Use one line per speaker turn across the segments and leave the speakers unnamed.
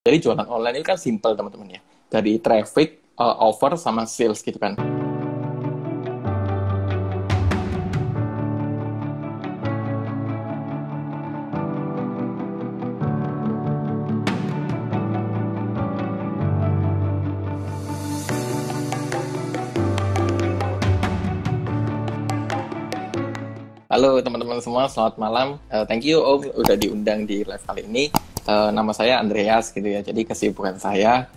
Jadi jualan online itu kan simple teman-teman ya. Dari traffic, offer sama sales gitu kan. Halo teman-teman semua, selamat malam. Thank you Om udah diundang di live kali ini. Nama saya Andreas gitu ya. Jadi kesibukan saya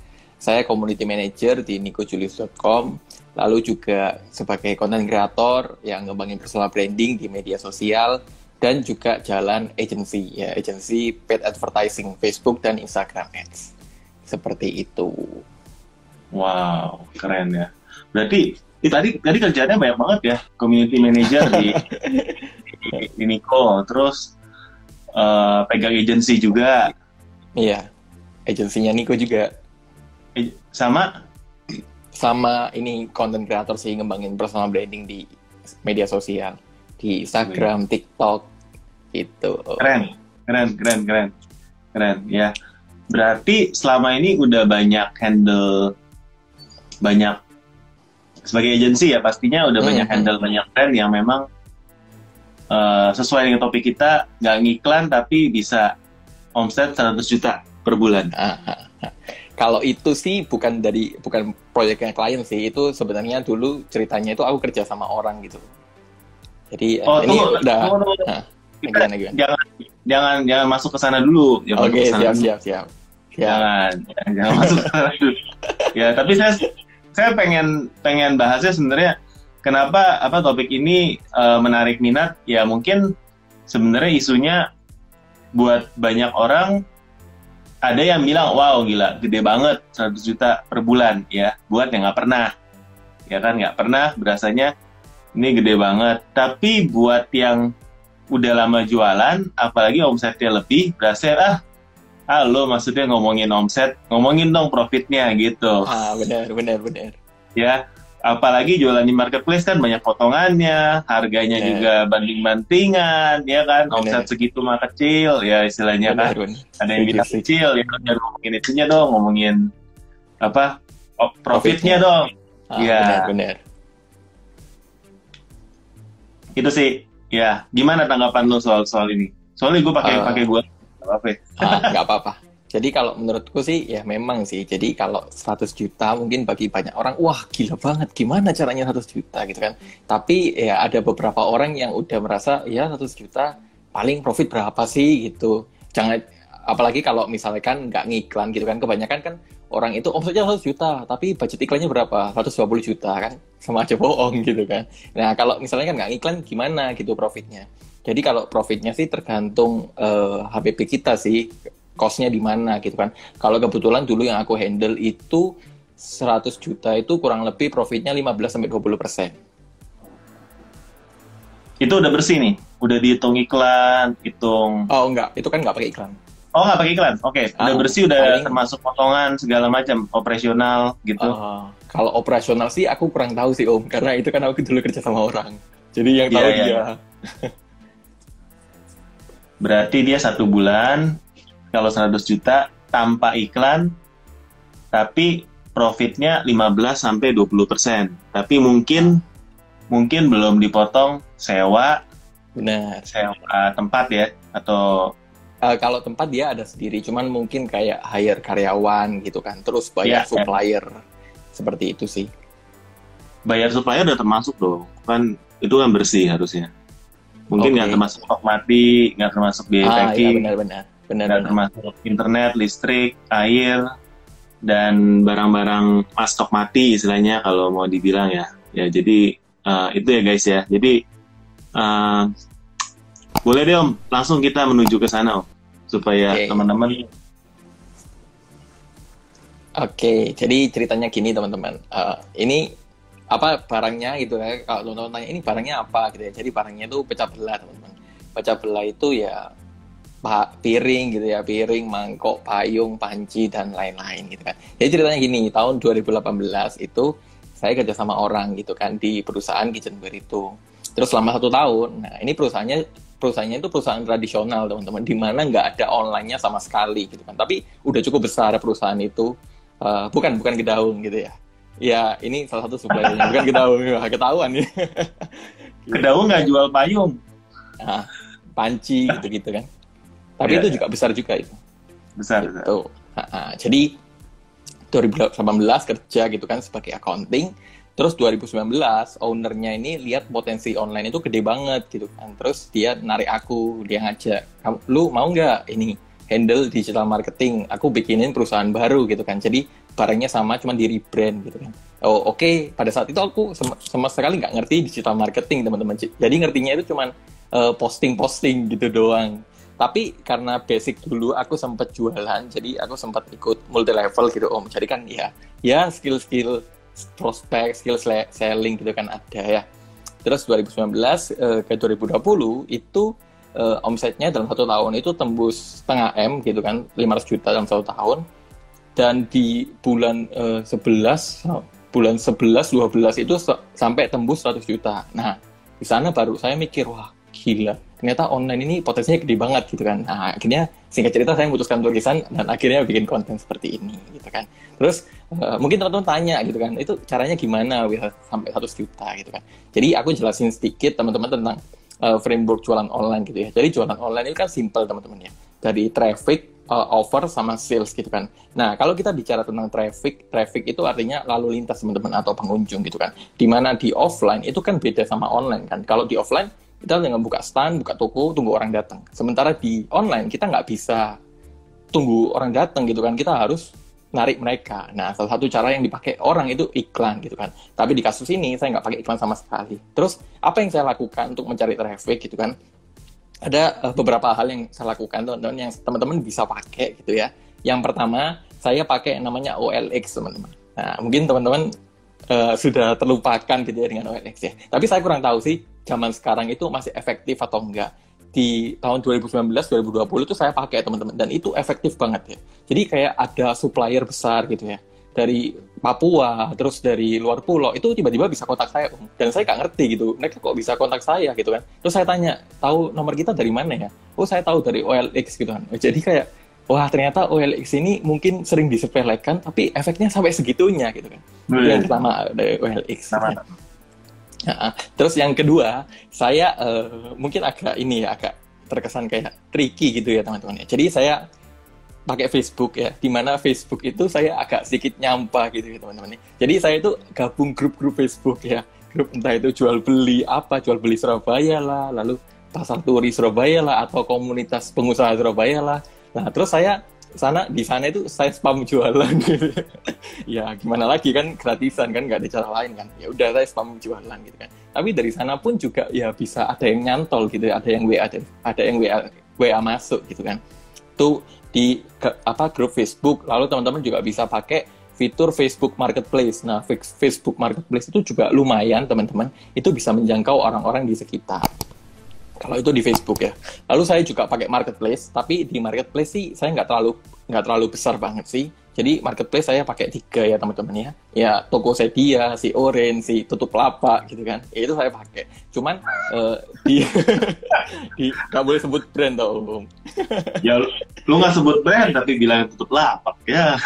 community manager di nikojulius.com. Lalu juga sebagai content creator yang ngembangin personal branding di media sosial dan juga jalan agency ya, agency paid advertising Facebook dan Instagram Ads. Seperti itu.
Wow, keren ya. Berarti tadi kerjanya banyak banget ya, community manager di Niko, terus pegang agency juga,
Iya, agensinya Niko juga.
sama
Sama ini content creator sih, ngembangin personal branding di media sosial, di Instagram, TikTok gitu.
keren, keren ya. Berarti selama ini udah banyak sebagai agensi ya, pastinya udah banyak handle banyak brand yang memang sesuai dengan topik kita, nggak ngiklan tapi bisa omset 100 juta per bulan.
Kalau itu sih bukan proyeknya klien sih, itu sebenarnya dulu ceritanya itu aku kerja sama orang gitu. Jadi ini
Tunggu.
udah
Kita
gimana?
jangan masuk ke sana dulu.
Oke, siap.
Jangan masuk ke sana dulu. Ya, tapi saya pengen bahasnya sebenarnya kenapa topik ini menarik minat, ya mungkin sebenarnya isunya buat banyak orang. Ada yang bilang, wow gila, gede banget 100 juta per bulan ya, buat yang nggak pernah. Ya kan, nggak pernah, berasanya ini gede banget. Tapi buat yang udah lama jualan, apalagi omsetnya lebih, berasa lo maksudnya ngomongin omset, ngomongin dong profitnya gitu.
Benar.
Ya, apalagi jualan di marketplace kan banyak potongannya, harganya juga banding-bandingan, ya kan, omset segitu mah kecil, ya istilahnya kan, ada yang bilang kecil, ya jangan ngomongin itunya dong, ngomongin profitnya dong. Ya,
benar.
itu sih, ya. Gimana tanggapan lo soal ini? Soalnya gue pakai gue,
nggak apa-apa. Jadi kalau menurutku sih ya memang sih. Jadi kalau 100 juta mungkin bagi banyak orang, wah gila banget, gimana caranya 100 juta gitu kan. Tapi ya ada beberapa orang yang udah merasa ya 100 juta paling profit berapa sih gitu. Jangan, apalagi kalau misalkan nggak ngiklan gitu kan. Kebanyakan kan orang itu omsetnya 100 juta, tapi budget iklannya berapa? 120 juta kan. Sama aja bohong gitu kan. Nah kalau misalnya kan nggak ngiklan gimana gitu profitnya. Jadi kalau profitnya sih tergantung HPP kita sih, cost-nya di mana gitu kan. Kalau kebetulan dulu yang aku handle itu 100 juta itu kurang lebih profitnya 15-20%.
Itu udah bersih nih? Udah dihitung iklan, hitung...
Oh enggak, itu kan nggak pakai iklan.
Oh nggak pakai iklan? Oke, udah bersih, udah termasuk potongan segala macam, operasional gitu.
Kalau operasional sih aku kurang tahu sih Om, karena itu kan aku dulu kerja sama orang. Jadi yang tahu dia.
Berarti dia 1 bulan, kalau 100 juta tanpa iklan, tapi profitnya 15-20%. Tapi mungkin belum dipotong sewa.
Benar.
Sewa tempat ya, atau
kalau tempat dia ada sendiri, cuman mungkin kayak hire karyawan gitu kan, terus bayar supplier. Seperti itu sih.
Bayar supplier udah termasuk dong, kan itu kan bersih harusnya. Mungkin nggak termasuk stok mati, nggak termasuk biaya packing.
Iya, benar.
Termasuk internet, listrik, air, dan barang-barang stok mati istilahnya kalau mau dibilang ya. Ya jadi itu ya guys ya. Jadi boleh deh Om, langsung kita menuju ke sana Om, supaya teman-teman. Oke,
jadi ceritanya gini teman-teman. Ini barangnya gitu ya. Kalau teman-teman tanya ini barangnya apa gitu ya. Jadi barangnya itu pecah belah teman-teman. Pecah belah itu ya piring gitu ya, piring, mangkok, payung, panci, dan lain-lain gitu kan. Jadi ceritanya gini, tahun 2018 itu saya kerja sama orang gitu kan di perusahaan kitchenware itu. Terus selama 1 tahun, nah ini perusahaannya perusahaannya itu perusahaan tradisional teman-teman, di mana nggak ada online-nya sama sekali gitu kan. Tapi udah cukup besar perusahaan itu. Bukan Kedaung gitu ya. Ya ini salah satu suppliernya, bukan Kedaung, ya, ketahuan ya.
Kedaung nggak jual payung.
Nah, panci gitu-gitu kan. Tapi itu juga besar juga itu.
Besar.
Gitu. Jadi 2018 kerja gitu kan sebagai accounting. Terus 2019 ownernya ini lihat potensi online itu gede banget gitu kan. Terus dia narik aku, dia ngajak, lu mau nggak ini handle digital marketing? Aku bikinin perusahaan baru gitu kan. Jadi barangnya sama, cuma di rebrand gitu kan. Oh oke. Pada saat itu aku sama sekali nggak ngerti digital marketing teman-teman. Jadi ngertinya itu cuma posting-posting gitu doang. Tapi karena basic dulu aku sempat jualan, jadi aku sempat ikut multi level gitu Om. Jadi kan ya skill-skill prospek, skill selling gitu kan ada ya. Terus 2019 ke 2020 itu omsetnya dalam 1 tahun itu tembus setengah M gitu kan, 500 juta dalam 1 tahun. Dan di bulan 11-12 itu sampai tembus 100 juta. Nah, di sana baru saya mikir, wah gila, ternyata online ini potensinya gede banget gitu kan. Nah, akhirnya singkat cerita saya memutuskan tulisan dan akhirnya bikin konten seperti ini gitu kan. Terus mungkin teman-teman tanya gitu kan, itu caranya gimana bisa sampai 100 juta gitu kan. Jadi aku jelasin sedikit teman-teman tentang framework jualan online gitu ya. Jadi jualan online ini kan simple teman-teman ya. Dari traffic, offer sama sales gitu kan. Nah, kalau kita bicara tentang traffic itu artinya lalu lintas teman-teman atau pengunjung gitu kan. Dimana di offline itu kan beda sama online kan. Kalau di offline kita dengan buka stand, buka toko, tunggu orang datang. Sementara di online kita nggak bisa tunggu orang datang gitu kan. Kita harus narik mereka. Nah, salah satu cara yang dipakai orang itu iklan gitu kan. Tapi di kasus ini saya nggak pakai iklan sama sekali. Terus apa yang saya lakukan untuk mencari traffic gitu kan? Ada beberapa hal yang saya lakukan teman-teman yang teman-teman bisa pakai gitu ya. Yang pertama, saya pakai yang namanya OLX teman-teman. Nah, mungkin teman-teman sudah terlupakan gitu ya dengan OLX ya. Tapi saya kurang tahu sih zaman sekarang itu masih efektif atau enggak. Di tahun 2019-2020 itu saya pakai teman-teman dan itu efektif banget ya. Jadi kayak ada supplier besar gitu ya. Dari Papua, terus dari luar pulau, itu tiba-tiba bisa kontak saya, Om. Dan saya nggak ngerti gitu, mereka kok bisa kontak saya gitu kan. Terus saya tanya, tahu nomor kita dari mana ya? Oh, saya tahu dari OLX gitu kan. Jadi kayak, wah ternyata OLX ini mungkin sering disepelekan, tapi efeknya sampai segitunya gitu kan. Yang pertama dari OLX. Nah, terus yang kedua, saya mungkin agak terkesan kayak tricky gitu ya teman-teman. Jadi saya pakai Facebook ya, dimana Facebook itu saya agak sedikit nyampah gitu ya teman-teman. Jadi saya itu gabung grup-grup Facebook ya, grup entah itu jual beli Surabaya lah, lalu pasar turi Surabaya lah, atau komunitas pengusaha Surabaya lah. Nah terus saya di sana itu saya spam jualan gitu. Ya gimana lagi kan, gratisan kan, nggak ada cara lain kan. Ya udah saya spam jualan gitu kan. Tapi dari sana pun juga ya bisa ada yang nyantol gitu, ada yang WA masuk gitu kan. Tuh di grup Facebook, lalu teman-teman juga bisa pakai fitur Facebook Marketplace. Nah, Facebook Marketplace itu juga lumayan teman-teman, itu bisa menjangkau orang-orang di sekitar. Kalau itu di Facebook ya. Lalu saya juga pakai Marketplace, tapi di Marketplace sih saya nggak terlalu besar banget sih. Jadi Marketplace saya pakai 3 ya teman-teman ya. Ya Tokopedia, si Orange, si Tutup Lapak gitu kan. Ya, itu saya pakai. Cuman nggak boleh sebut brand tau.
Ya lu nggak sebut brand tapi bilang Tutup Lapak ya.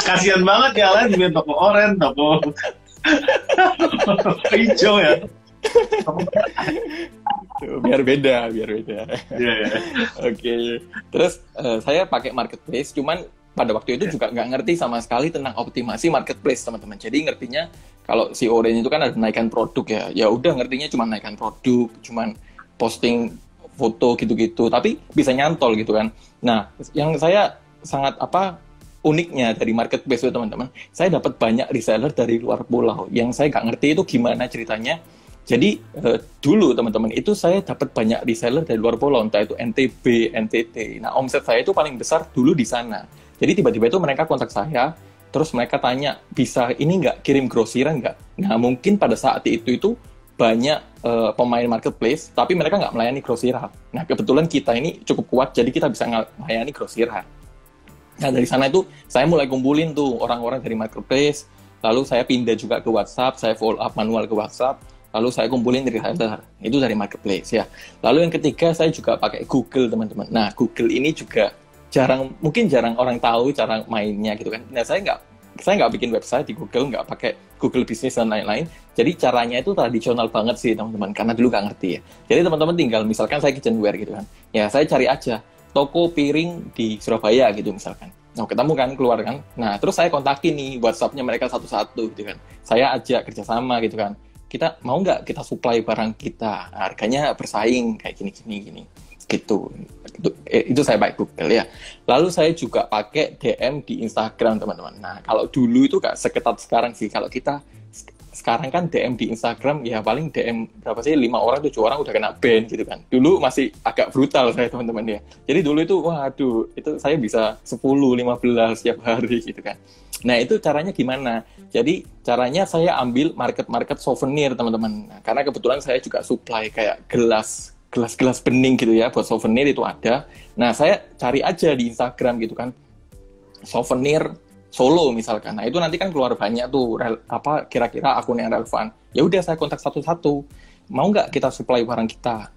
Kasian banget ya lain bilang toko Orange, toko hijau ya.
biar beda.
Yeah.
Oke. Terus saya pakai Marketplace, cuman pada waktu itu juga nggak ngerti sama sekali tentang optimasi Marketplace teman-teman. Jadi ngertinya kalau si Orange itu kan ada naikkan produk ya. Ya udah ngertinya cuma naikkan produk, cuman posting foto gitu-gitu. Tapi bisa nyantol gitu kan. Nah, yang saya sangat uniknya dari Marketplace itu teman-teman, saya dapat banyak reseller dari luar pulau. Yang saya nggak ngerti itu gimana ceritanya. Jadi dulu teman-teman itu saya dapat banyak reseller dari luar pulau, entah itu NTB, NTT. Nah omset saya itu paling besar dulu di sana. Jadi tiba-tiba itu mereka kontak saya, terus mereka tanya, bisa ini nggak kirim grosiran nggak? Nah mungkin pada saat itu banyak pemain Marketplace, tapi mereka nggak melayani grosiran. Nah kebetulan kita ini cukup kuat, jadi kita bisa melayani grosiran. Nah dari sana itu saya mulai kumpulin tuh orang-orang dari Marketplace, lalu saya pindah juga ke WhatsApp, saya follow up manual ke WhatsApp. lalu saya kumpulin reseller, itu dari marketplace ya. Lalu yang ketiga saya juga pakai Google teman-teman. Nah Google ini juga mungkin jarang orang tahu cara mainnya gitu kan. Nah saya nggak bikin website di Google, nggak pakai Google Business dan lain-lain. Jadi caranya itu tradisional banget sih teman-teman, karena dulu nggak ngerti ya. Jadi teman-teman tinggal misalkan saya kitchenware gitu kan, ya saya cari aja toko piring di Surabaya gitu misalkan. Nah, ketemu kan, keluar kan. Nah, terus saya kontakin nih WhatsApp-nya mereka satu-satu gitu kan. Saya ajak kerjasama gitu kan. Kita mau nggak kita supply barang kita, harganya bersaing kayak gini gitu. Itu saya pakai Google ya. Lalu saya juga pakai DM di Instagram teman-teman. Nah, kalau dulu itu nggak seketat sekarang sih. Kalau kita sekarang kan DM di Instagram ya paling DM berapa sih, 5 orang 7 orang udah kena ban gitu kan. Dulu masih agak brutal saya teman-teman ya. Jadi dulu itu waduh, itu saya bisa 10 15 setiap hari gitu kan. Nah itu caranya gimana? Jadi caranya saya ambil market souvenir teman-teman. Nah, karena kebetulan saya juga supply kayak gelas bening gitu ya, buat souvenir itu ada. Nah saya cari aja di Instagram gitu kan, souvenir Solo misalkan. Nah itu nanti kan keluar banyak tuh kira-kira akun yang relevan. Ya udah saya kontak satu-satu. Mau nggak kita supply barang kita?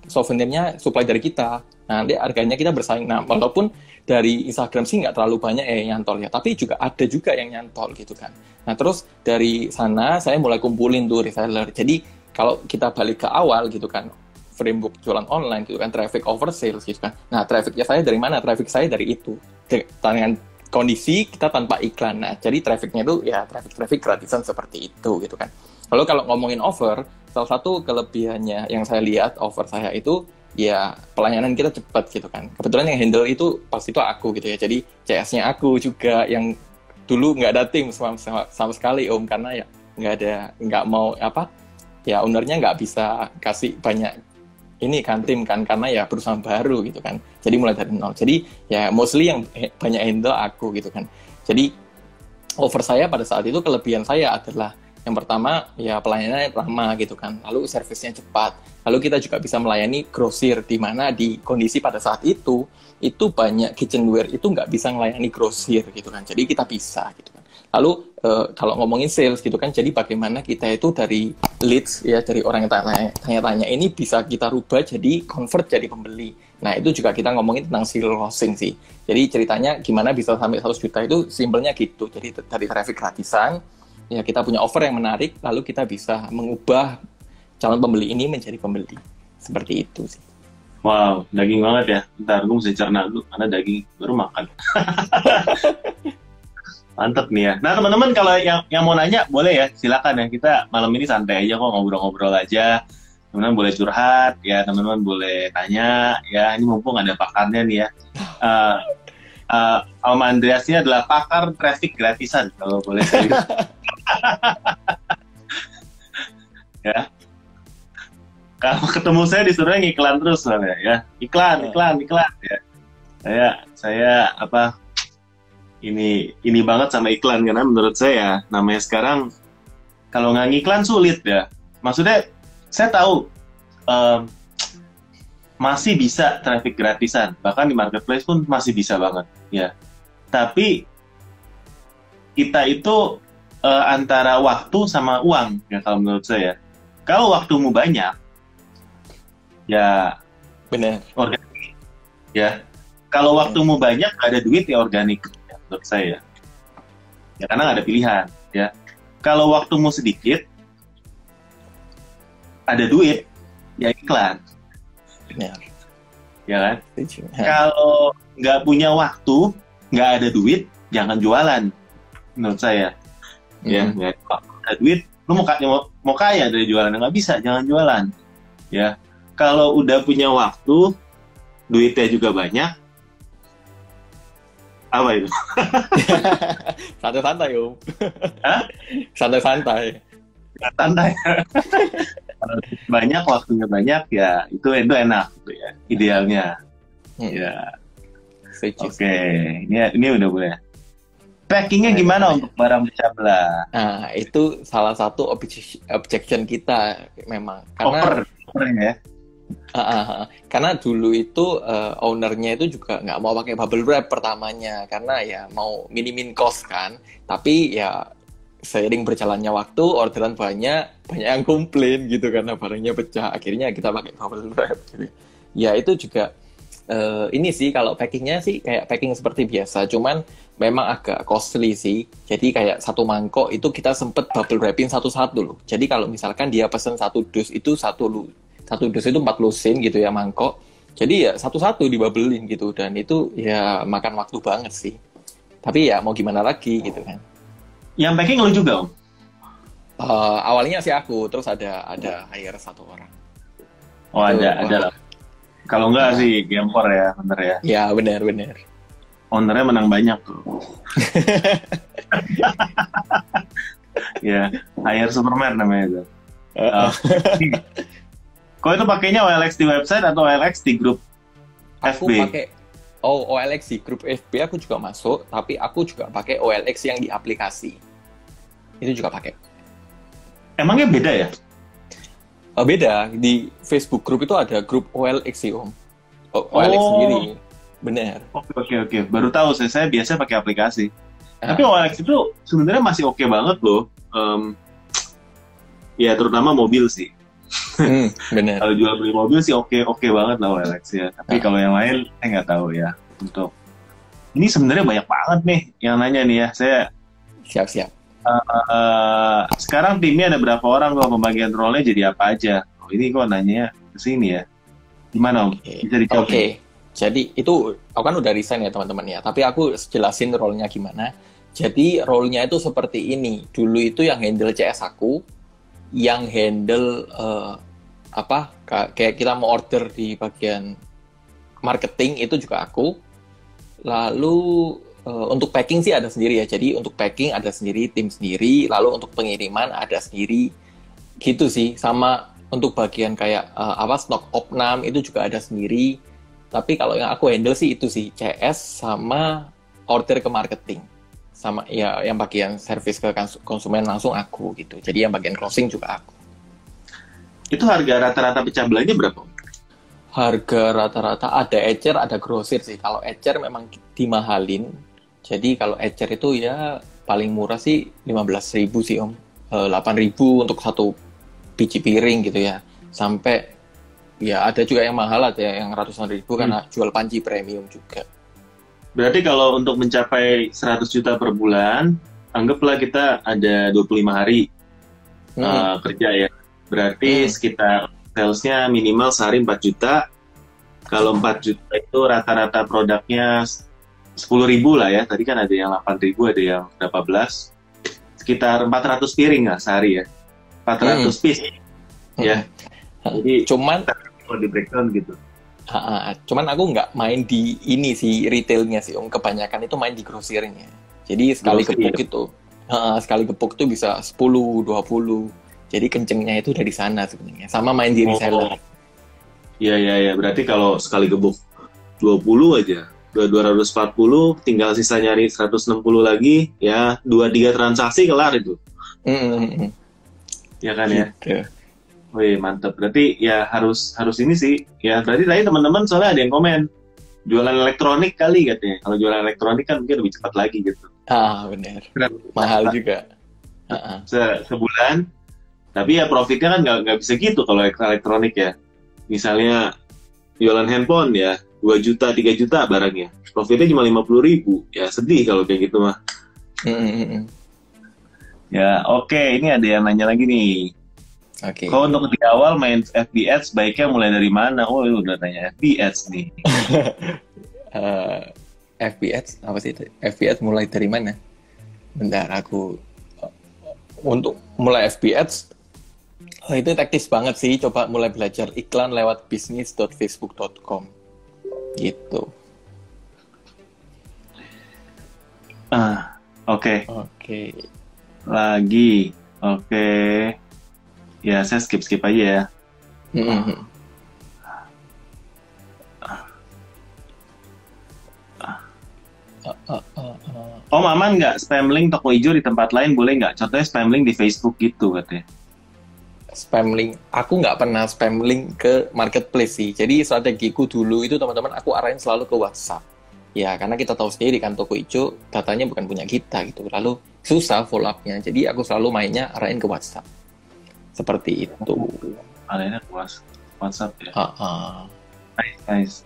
Souvenirnya supply dari kita. Nah, nanti harganya kita bersaing. Nah, walaupun dari Instagram sih nggak terlalu banyak nyantol ya, tapi juga ada juga yang nyantol gitu kan. Nah, terus dari sana saya mulai kumpulin tuh reseller. Jadi kalau kita balik ke awal gitu kan, framework jualan online gitu kan, traffic over sales gitu kan. Nah, trafficnya saya dari mana? Traffic saya dari itu. Dengan kondisi kita tanpa iklan. Nah, jadi trafficnya itu ya traffic gratisan seperti itu gitu kan. Lalu kalau ngomongin offer, salah satu kelebihannya yang saya lihat offer saya itu ya pelayanan kita cepat gitu kan. Kebetulan yang handle itu pas itu aku gitu ya. Jadi CS-nya aku juga yang dulu nggak ada tim sama sekali Om, karena ya nggak mau ya ownernya nggak bisa kasih banyak ini kan tim kan, karena ya perusahaan baru gitu kan, jadi mulai dari nol. Jadi ya mostly yang banyak handle aku gitu kan. Jadi offer saya pada saat itu, kelebihan saya adalah yang pertama ya pelayanannya ramah gitu kan, lalu servisnya cepat, lalu kita juga bisa melayani grosir, di mana di kondisi pada saat itu banyak kitchenware itu nggak bisa melayani grosir gitu kan, jadi kita bisa gitu kan. Lalu kalau ngomongin sales gitu kan, jadi bagaimana kita itu dari leads ya, dari orang yang tanya-tanya ini bisa kita rubah jadi convert jadi pembeli. Nah itu juga kita ngomongin tentang closing sih. Jadi ceritanya gimana bisa sampai 100 juta itu simpelnya gitu. Jadi dari traffic gratisan ya kita punya offer yang menarik, lalu kita bisa mengubah calon pembeli ini menjadi pembeli. Seperti itu sih.
Wow, daging banget ya. Ntar gue mesti cerna dulu karena daging baru makan. Mantep nih ya. Nah teman-teman kalau yang mau nanya boleh ya, silakan ya. Kita malam ini santai aja kok, ngobrol-ngobrol aja. Teman-teman boleh curhat ya, teman-teman boleh tanya ya. Ini mumpung ada pakarnya nih ya. Om Andreas ini adalah pakar traffic gratisan kalau boleh saya. Ya. Kalau ketemu saya disuruh ngiklan terus ya. Iklan ya. Saya ini banget sama iklan, karena menurut saya namanya sekarang kalau nggak ngiklan sulit ya. Maksudnya saya tahu masih bisa traffic gratisan, bahkan di marketplace pun masih bisa banget ya. Tapi kita itu antara waktu sama uang ya kalau menurut saya. Kalau waktumu banyak ya
benar,
organik ya. Kalau waktumu banyak nggak ada duit ya organik. Menurut saya ya, karena nggak ada pilihan ya. Kalau waktumu sedikit ada duit ya iklan ya kan. Kalau nggak punya waktu, nggak ada duit, jangan jualan menurut saya ya. Kalau ada duit lu mau kaya dari jualan, nggak bisa, jangan jualan ya. Kalau udah punya waktu, duitnya juga banyak, apa itu?
Santai-santai Om.
Hah?
Santai-santai.
Banyak, waktunya banyak ya, itu enak gitu ya, idealnya. Ya. Oke, ini udah boleh. Packingnya gimana untuk barang pecah belah?
Nah, itu salah satu objection kita memang. Karena
ya.
Karena dulu itu ownernya itu juga nggak mau pakai bubble wrap pertamanya, karena ya mau minimin cost kan. Tapi ya seiring berjalannya waktu, orderan banyak yang komplain gitu karena barangnya pecah. Akhirnya kita pakai bubble wrap gitu. Ya itu juga ini sih kalau packingnya sih kayak packing seperti biasa, cuman memang agak costly sih. Jadi kayak satu mangkok itu kita sempet bubble wrapping satu-satu loh. Jadi kalau misalkan dia pesen satu dus itu satu dus itu 40 sen gitu ya mangkok. Jadi ya satu-satu dibubblin gitu, dan itu ya makan waktu banget sih. Tapi ya mau gimana lagi gitu kan.
Yang packing lu juga, Om?
Awalnya sih aku, terus ada hire satu orang.
Oh,
Itu,
ada lah. Kalau enggak sih gempor ya, bener ya.
Ya benar.
Ownernya menang banyak tuh. Ya, hire Superman namanya itu. Kau itu pakainya OLX di website atau OLX di grup
Aku
FB?
pakai OLX di grup FB aku juga masuk, tapi aku juga pakai OLX yang di aplikasi. Itu juga pakai.
Emangnya beda ya?
Beda, di Facebook grup itu ada grup OLX sih Om. OLX sendiri, benar.
Oke. Baru tahu saya biasa pakai aplikasi.
Ah.
Tapi OLX itu sebenarnya masih oke banget loh. Ya terutama mobil sih.
Benar.
Kalau jual beli mobil sih oke banget lah OLX ya. Tapi kalau yang lain saya nggak tahu ya. Untuk ini sebenarnya banyak banget nih yang nanya nih ya. Saya
Siap.
sekarang timnya ada berapa orang, kok pembagian role-nya jadi apa aja? Oh, ini kok nanya ke sini ya. Gimana Om? Bisa dijawab?
Oke. Jadi itu aku kan udah resign ya teman-teman ya. Tapi aku jelasin role-nya gimana. Jadi role-nya itu seperti ini. Dulu itu yang handle CS aku, yang handle kayak kita mau order di bagian marketing itu juga aku. Lalu untuk packing sih ada sendiri ya. Jadi untuk packing ada sendiri, tim sendiri. Lalu untuk pengiriman ada sendiri. Gitu sih. Sama untuk bagian kayak stok opnam itu juga ada sendiri. Tapi kalau yang aku handle sih itu sih CS sama order ke marketing. Sama ya yang bagian service ke konsumen langsung aku gitu. Jadi yang bagian closing juga aku.
Itu harga rata-rata pecah belanja berapa?
Harga rata-rata ada ecer, ada grosir sih. Kalau ecer memang dimahalin. Jadi kalau ecer itu ya paling murah sih 15.000 sih Om. 8.000 untuk satu biji piring gitu ya. Sampai ya ada juga yang mahal, ada yang ratusan ribu karena jual panci premium juga.
Berarti kalau untuk mencapai 100 juta per bulan, anggaplah kita ada 25 hari kerja ya. Berarti sekitar salesnya minimal sehari 4 juta. Kalau 4 juta itu rata-rata produknya 10.000 lah ya. Tadi kan ada yang 8.000, ada yang berapa belas. Sekitar 400 piring lah sehari ya. 400 piece. Ya. Jadi
cuman
kalau di breakdown gitu.
Cuman aku nggak main di ini sih retailnya sih Om. Kebanyakan itu main di grosirnya. Jadi sekali gepuk itu bisa 10, 20. Jadi kencengnya itu dari sana sebenarnya. Sama main di reseller.
Iya. Berarti kalau sekali gebuk 20 aja, 240, tinggal sisa nyari 160 lagi, ya 2-3 transaksi kelar itu. Ya kan ya?
Gitu.
Wih, mantep. Berarti ya harus ini sih. Ya berarti tadi teman-teman soalnya ada yang komen, jualan elektronik kali katanya. Kalau jualan elektronik kan mungkin lebih cepat lagi gitu.
Benar. Mahal juga.
Sebulan. Tapi ya profitnya kan nggak bisa gitu kalau elektronik ya. Misalnya jualan handphone ya 2 juta, 3 juta barangnya. Profitnya cuma 50.000. Ya sedih kalau kayak gitu mah. Ya oke. Ini ada yang nanya lagi nih.
Oke.
Kau untuk di awal main FB Ads baiknya mulai dari mana? Oh udah tanya FB Ads nih.
FB Ads apa sih itu? FB Ads mulai dari mana? Bentar aku untuk mulai FB Ads itu teknis banget sih. Coba mulai belajar iklan lewat bisnis.facebook.com gitu.
Oke.
Lagi.
Oke. Ya, saya skip aja ya. Om aman nggak spam link toko hijau di tempat lain, boleh nggak? Contohnya spam link di Facebook gitu katanya.
Spam link, aku nggak pernah spam link ke marketplace sih. Jadi strategiku dulu itu teman-teman aku arahin selalu ke WhatsApp. Ya karena kita tahu sendiri kan toko hijau datanya bukan punya kita gitu. Lalu susah follow up-nya. Jadi aku selalu mainnya arahin ke WhatsApp. Seperti itu.
Alainnya WhatsApp ya. Nice.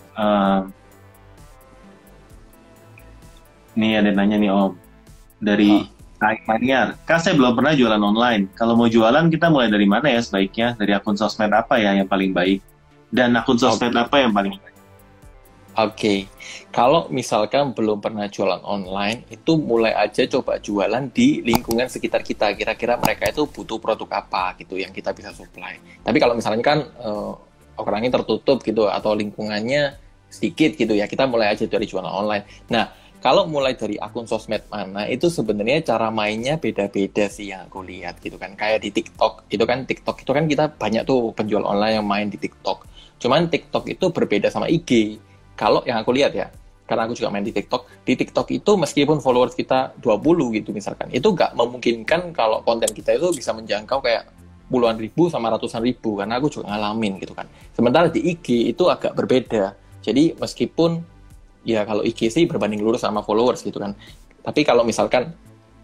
Nih ada yang nanya nih Om. Dari Kak Maniar. Kak, saya belum pernah jualan online. Kalau mau jualan kita mulai dari mana ya sebaiknya? Dari akun sosmed apa ya yang paling baik? Dan akun sosmed apa yang paling baik?
Oke, kalau misalkan belum pernah jualan online, itu mulai aja coba jualan di lingkungan sekitar kita. Kira-kira mereka itu butuh produk apa gitu yang kita bisa supply. Tapi kalau misalnya kan orangnya tertutup gitu atau lingkungannya sedikit gitu ya, kita mulai aja dari jualan online. Nah, kalau mulai dari akun sosmed mana, itu sebenarnya cara mainnya beda-beda sih yang aku lihat gitu kan. Kayak di TikTok itu kan kita banyak tuh penjual online yang main di TikTok. Cuman TikTok itu berbeda sama IG. Kalau yang aku lihat ya, karena aku juga main di TikTok itu meskipun followers kita 20 gitu misalkan, itu nggak memungkinkan kalau konten kita itu bisa menjangkau kayak puluhan ribu sama ratusan ribu, karena aku juga ngalamin gitu kan. Sementara di IG itu agak berbeda. Jadi meskipun, ya kalau IG sih berbanding lurus sama followers gitu kan. Tapi kalau misalkan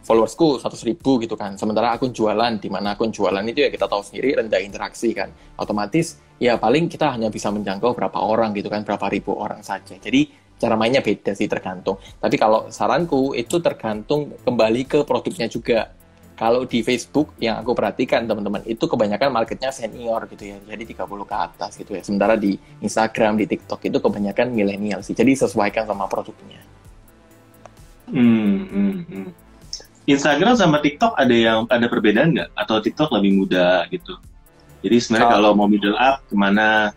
followersku 100.000 gitu kan, sementara akun jualan, di mana akun jualan itu ya kita tahu sendiri rendah interaksi kan, otomatis ya paling kita hanya bisa menjangkau berapa orang gitu kan, berapa ribu orang saja. Jadi cara mainnya beda sih, tergantung. Tapi kalau saranku itu tergantung kembali ke produknya juga. Kalau di Facebook yang aku perhatikan teman-teman, itu kebanyakan marketnya senior gitu ya, jadi 30 ke atas gitu ya. Sementara di Instagram, di TikTok itu kebanyakan milenial sih, jadi sesuaikan sama produknya.
Instagram sama TikTok ada perbedaan nggak? Atau TikTok lebih mudah gitu? Jadi sebenarnya kalau mau middle up kemana?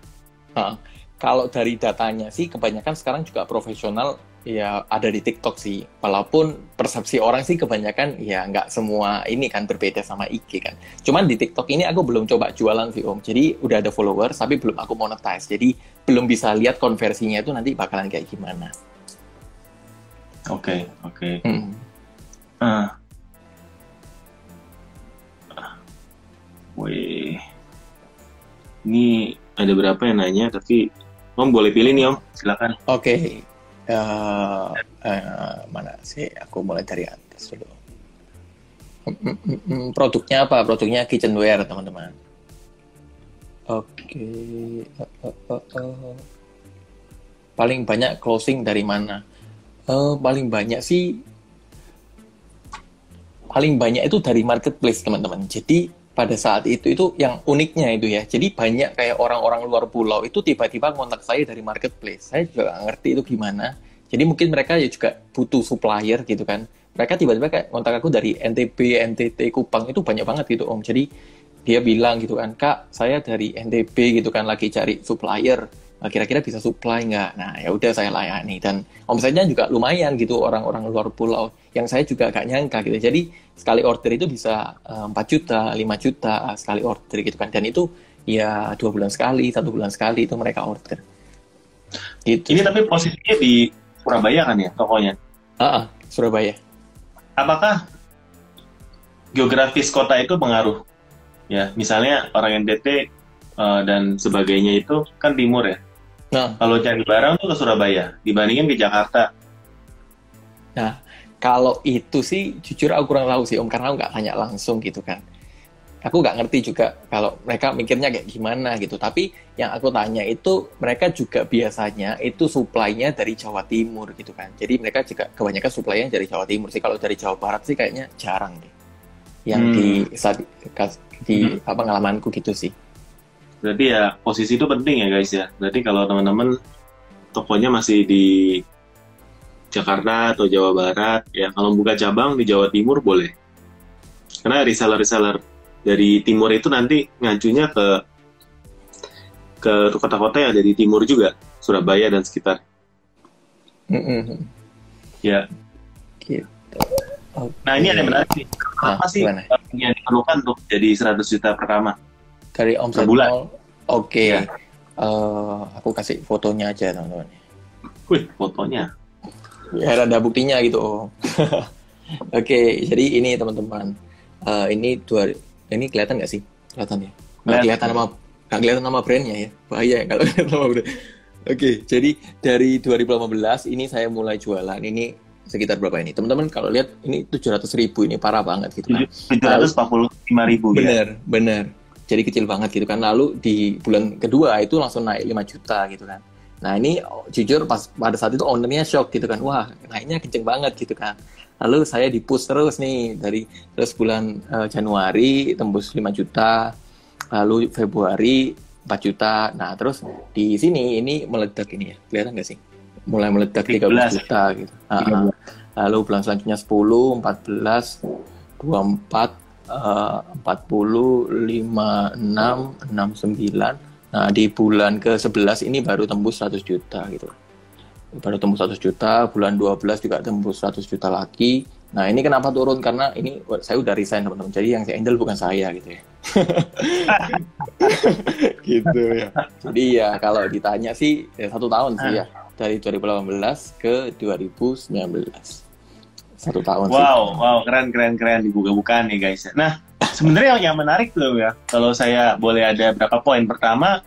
Kalau dari datanya sih kebanyakan sekarang juga profesional ya ada di TikTok sih. Walaupun persepsi orang sih kebanyakan ya nggak semua ini kan berbeda sama IG kan. Cuman di TikTok ini aku belum coba jualan sih Om. Jadi udah ada followers tapi belum aku monetize. Jadi belum bisa lihat konversinya itu nanti bakalan kayak gimana.
Oke. Wih, ini ada berapa yang nanya, tapi Om boleh pilih nih Om, silakan.
Oke. Mana sih? Aku mulai dari atas dulu. Produknya apa? Produknya kitchenware teman-teman. Oke. Paling banyak closing dari mana? Paling banyak itu dari marketplace teman-teman. Jadi pada saat itu yang uniknya itu ya. Jadi banyak kayak orang-orang luar pulau itu tiba-tiba kontak saya dari marketplace. Saya juga nggak ngerti itu gimana. Jadi mungkin mereka ya juga butuh supplier gitu kan. Mereka tiba-tiba kayak kontak aku dari NTB, NTT, Kupang, itu banyak banget gitu Om. Jadi dia bilang gitu kan, Kak, saya dari NTB gitu kan lagi cari supplier. Kira-kira bisa supply nggak? Nah, ya udah saya layani, dan omsetnya juga lumayan gitu, orang-orang luar pulau yang saya juga gak nyangka gitu. Jadi sekali order itu bisa 4 juta, 5 juta sekali order gitu kan, dan itu ya 2 bulan sekali, 1 bulan sekali itu mereka order. Gitu.
Ini tapi posisinya di Surabaya kan ya tokonya?
Surabaya.
Apakah geografis kota itu pengaruh? Ya, misalnya orang NTT dan sebagainya itu kan timur ya.
Nah,
kalau cari barang tuh ke Surabaya dibandingin ke Jakarta.
Nah, kalau itu sih jujur aku kurang tahu sih Om, karena aku nggak tanya langsung gitu kan. Aku nggak ngerti juga kalau mereka mikirnya kayak gimana gitu. Tapi yang aku tanya itu mereka juga biasanya itu supply-nya dari Jawa Timur gitu kan. Jadi mereka juga kebanyakan supply-nya dari Jawa Timur sih. Kalau dari Jawa Barat sih kayaknya jarang deh. Yang di pengalamanku gitu sih.
Berarti ya posisi itu penting ya guys ya. Berarti kalau teman-teman tokonya masih di Jakarta atau Jawa Barat, ya kalau buka cabang di Jawa Timur boleh. Karena reseller-reseller dari timur itu nanti ngajunya ke kota-kota yang ada di timur juga, Surabaya dan sekitar. Ya.
Gitu.
Okay. Nah ini ada yang menarik sih. Apa sih yang diperlukan untuk jadi 100 juta pertama?
Dari omset
bulan.
Oke. Ya. Aku kasih fotonya aja teman-teman.
Wih, fotonya.
Ya ada buktinya gitu. Oke, jadi ini teman-teman. Ini kelihatan nggak sih? Kelihatan ya? Nggak kelihatan nama brandnya ya. Bahaya kalau kelihatan nama brand. Oke, jadi dari 2018 ini saya mulai jualan. Ini sekitar berapa ini? Teman-teman kalau lihat ini 700.000 ini parah banget gitu kan.
745.000
bener, bener. Jadi kecil banget gitu kan. Lalu di bulan kedua itu langsung naik 5 juta gitu kan. Nah ini jujur pada saat itu ownernya shock gitu kan. Wah naiknya kenceng banget gitu kan. Lalu saya di-push terus nih terus bulan Januari tembus 5 juta. Lalu Februari 4 juta. Nah terus di sini ini meledak ini ya. Kelihatan nggak sih? Mulai meledak 13 juta gitu. Lalu bulan selanjutnya 10, 14, 24, 40, 56, 69. Nah, di bulan ke-11 ini baru tembus 100 juta gitu. Baru tembus 100 juta, bulan 12 juga tembus 100 juta lagi. Nah, ini kenapa turun? Karena ini saya udah resign, teman-teman. Jadi yang handle bukan saya gitu ya. Gitu ya. Jadi ya kalau ditanya sih ya, 1 tahun sih ya. Dari 2018 ke 2019. 1 tahun sih.
Wow, keren dibuka-bukaan nih guys. Nah, sebenarnya yang menarik tuh ya, kalau saya boleh ada berapa poin. Pertama,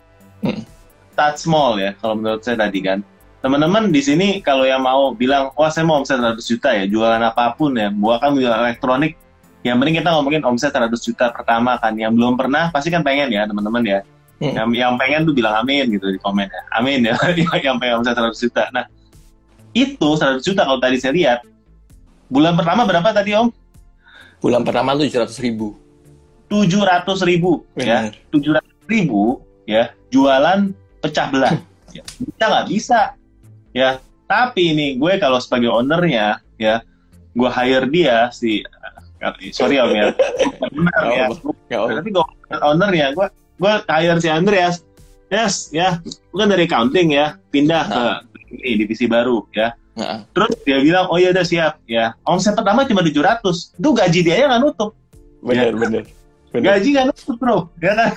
start small ya, kalau menurut saya tadi kan. Teman-teman di sini kalau yang mau bilang, wah saya mau omset 100 juta ya, jualan apapun ya, bahkan jualan elektronik, yang penting kita ngomongin omset 100 juta pertama kan. Yang belum pernah, pasti kan pengen ya teman-teman ya. Yang pengen tuh bilang amin gitu di komen ya. Amin ya, yang pengen omset 100 juta. Nah, itu 100 juta kalau tadi saya lihat, bulan pertama berapa tadi Om?
Bulan pertama 700.000.
700.000 ya. 700.000 ya, jualan pecah belah. Ya, kita nggak bisa ya. Tapi ini gue kalau sebagai ownernya ya, gue hire dia sorry Om ya. Benar ya. Tapi gue ownernya, gue hire si Andreas. Yes ya, lu kan dari accounting ya, pindah ke ini divisi baru ya. Terus dia bilang, oh iya udah siap ya. Omset pertama cuma 700. Itu gaji dia yang nggak nutup.
Bener.
Gaji nggak nutup bro, ya kan?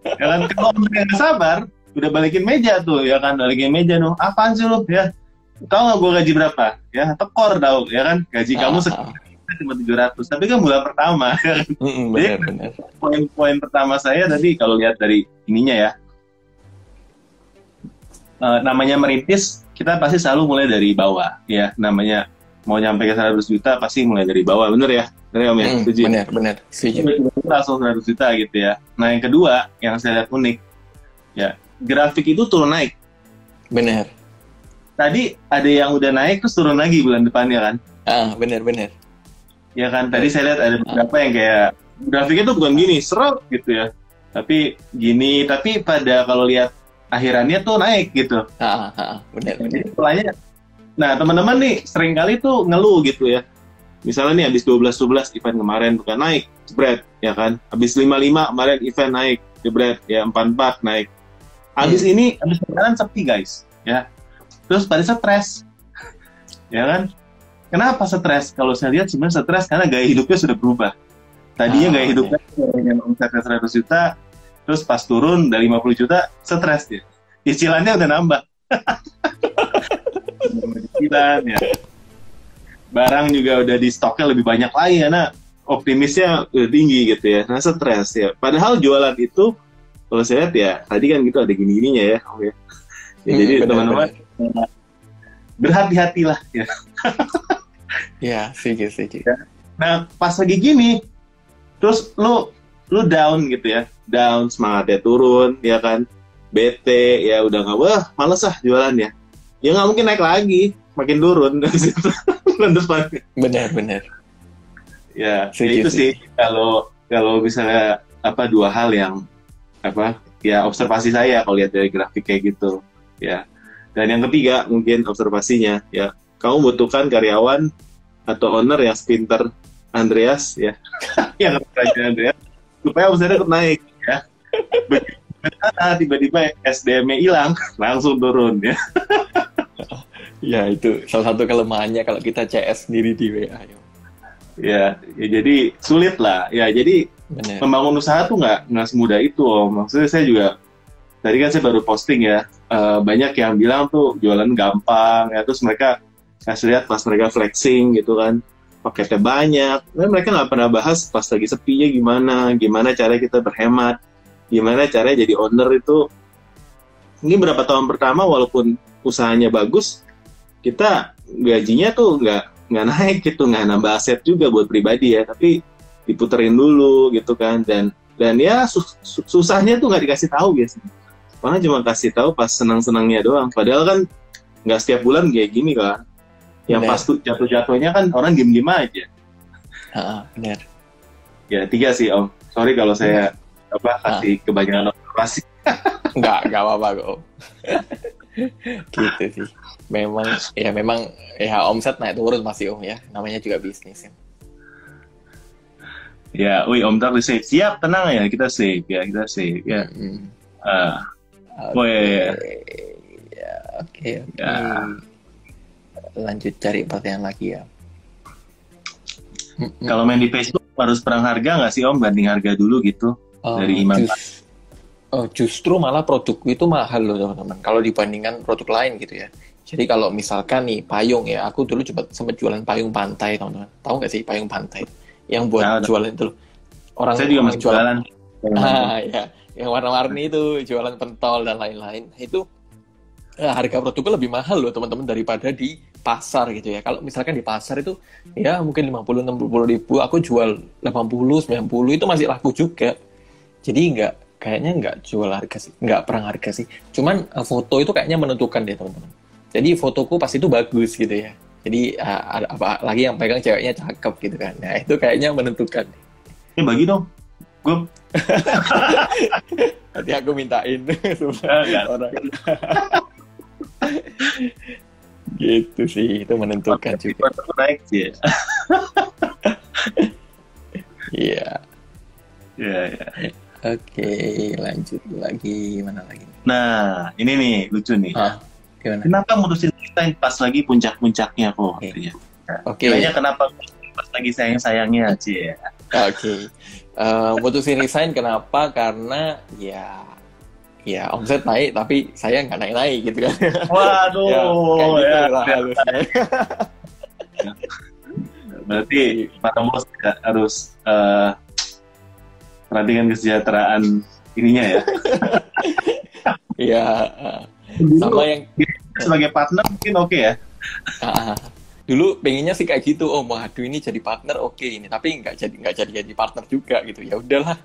Ya kan, kalau ownernya nggak sabar, udah balikin meja tuh, ya kan? Balikin meja tuh, apaan sih lu ya? Tahu nggak gue gaji berapa? Ya tekor tahu, ya kan? Gaji kamu cuma 700, tapi kan bulan pertama. Ya kan?
Bener.
Poin pertama saya tadi kalau lihat dari ininya ya, namanya merintis, kita pasti selalu mulai dari bawah, ya. Namanya mau nyampe ke 100 juta pasti mulai dari bawah, bener ya? Bener ya Om ya? Setuju?
Bener. Setuju.
Langsung 100 juta gitu ya. Nah yang kedua, yang saya lihat unik, ya grafik itu turun naik.
Bener.
Tadi ada yang udah naik terus turun lagi bulan depannya kan?
Bener.
Ya kan, tadi saya lihat ada beberapa yang kayak grafiknya tuh bukan gini, serot gitu ya. Tapi gini, tapi pada kalau lihat akhirannya tuh naik gitu.
Bener.
Jadi polanya. Nah teman-teman nih sering kali tuh ngeluh gitu ya. Misalnya nih habis 12 event kemarin bukan naik, jebret, ya kan. Habis 55 kemarin event naik, jebret, ya 44 naik. Habis ini habis kemarin sepi guys, ya. Terus pada stres, ya kan. Kenapa stres? Kalau saya lihat sebenarnya stres karena gaya hidupnya sudah berubah. Tadinya gaya hidupnya dengan omsetnya 100 juta, terus pas turun dari 50 juta, stres dia. Cicilannya udah nambah. Cicilan ya. Barang juga udah di stoknya lebih banyak lagi karena optimisnya udah tinggi gitu ya. Nah stres ya. Padahal jualan itu kalau saya lihat ya tadi kan gitu ada gini-gininya ya. Jadi teman-teman berhati-hatilah ya.
Ya, setuju.
Nah pas lagi gini, terus lu down gitu ya, down, semangatnya turun, ya kan, bete, ya udah nggak, wah males jualan ya nggak mungkin naik lagi, makin turun dari situ.
Benar.
Ya, itu sih kalau misalnya dua hal yang ya observasi saya kalau lihat dari grafik kayak gitu, ya. Dan yang ketiga mungkin observasinya ya, kamu butuhkan karyawan atau owner yang sepinter Andreas ya, yang kerja Andreas supaya omsetnya tetap naik ya. Tiba-tiba SDM-nya hilang, langsung turun ya.
Ya itu salah satu kelemahannya kalau kita CS sendiri di WA.
Ya jadi sulit lah. Ya jadi membangun usaha tuh nggak semudah itu Om. Maksudnya saya juga tadi kan saya baru posting ya, banyak yang bilang tuh jualan gampang ya, terus mereka kasih lihat pas mereka flexing gitu kan, paketnya banyak. Nah, mereka nggak pernah bahas pas lagi sepinya gimana cara kita berhemat, gimana caranya jadi owner itu. Ini berapa tahun pertama walaupun usahanya bagus, kita gajinya tuh nggak naik gitu, nggak nambah aset juga buat pribadi ya, tapi diputerin dulu gitu kan, dan ya susahnya tuh nggak dikasih tahu biasanya. Orang cuma kasih tahu pas senang-senangnya doang, padahal kan nggak setiap bulan kayak gini kan. Yang
Bener.
pas tuh jatuh-jatuhnya kan orang diem-diem aja.
Bener.
Ya 3 sih Om. Sorry kalau saya kasih kebanyakan informasi.
Nggak apa-apa kok. Gitu sih. Memang ya omset naik turun masih Om ya. Namanya juga bisnis ya.
Ya, Om Tar save. Siap, tenang ya, kita save ya, ya.
Oke. Oke.
Ya.
Lanjut cari pertanyaan lagi ya.
Kalau main di Facebook harus perang harga nggak sih Om? Banding harga dulu gitu dari Iman.
Justru malah produkku itu mahal loh teman-teman. Kalau dibandingkan produk lain gitu ya. Jadi kalau misalkan nih payung ya, aku dulu sempat jualan payung pantai teman-teman. Tahu nggak sih payung pantai? Yang buat jualan itu loh.
Saya juga masih jualan.
Ya, yang warna-warni itu jualan pentol dan lain-lain. Itu harga produknya lebih mahal loh teman-teman daripada di pasar gitu ya. Kalau misalkan di pasar itu ya mungkin 50-60 ribu, aku jual 80-90 itu masih laku juga. Jadi kayaknya nggak jual harga sih, nggak perang harga sih. Cuman foto itu kayaknya menentukan deh teman-teman. Jadi fotoku pas itu bagus gitu ya. Jadi apa lagi yang pegang ceweknya cakep gitu kan. Nah itu kayaknya menentukan.
Bagi dong, gue.
Nanti aku mintain orang. Gitu sih, itu menentukan juga.
Naik sih.
Iya.
Iya.
Oke, lanjut lagi, mana lagi?
Nah, ini nih lucu nih.
Gimana?
Kenapa mutusin resign pas lagi puncak-puncaknya kok?
Oke.
Kayaknya kenapa pas lagi sayang-sayangnya sih ya?
Oke. Mutusin resign kenapa? Karena ya omset naik tapi saya nggak naik-naik gitu kan.
Waduh.
Harusnya.
Berarti para bos harus perhatikan kesejahteraan ininya ya.
Iya. Sama yang
sebagai partner mungkin oke ya.
Dulu pengennya sih kayak gitu. Oh, waduh ini jadi partner oke ini, tapi nggak jadi partner juga gitu. Ya udahlah.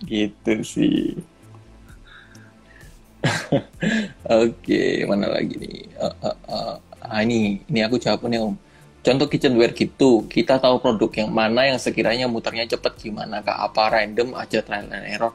Gitu sih. Oke, mana lagi nih? Ini aku jawab nih Om. Contoh kitchenware gitu, kita tahu produk yang mana yang sekiranya muternya cepet gimana, apa random aja trial and error.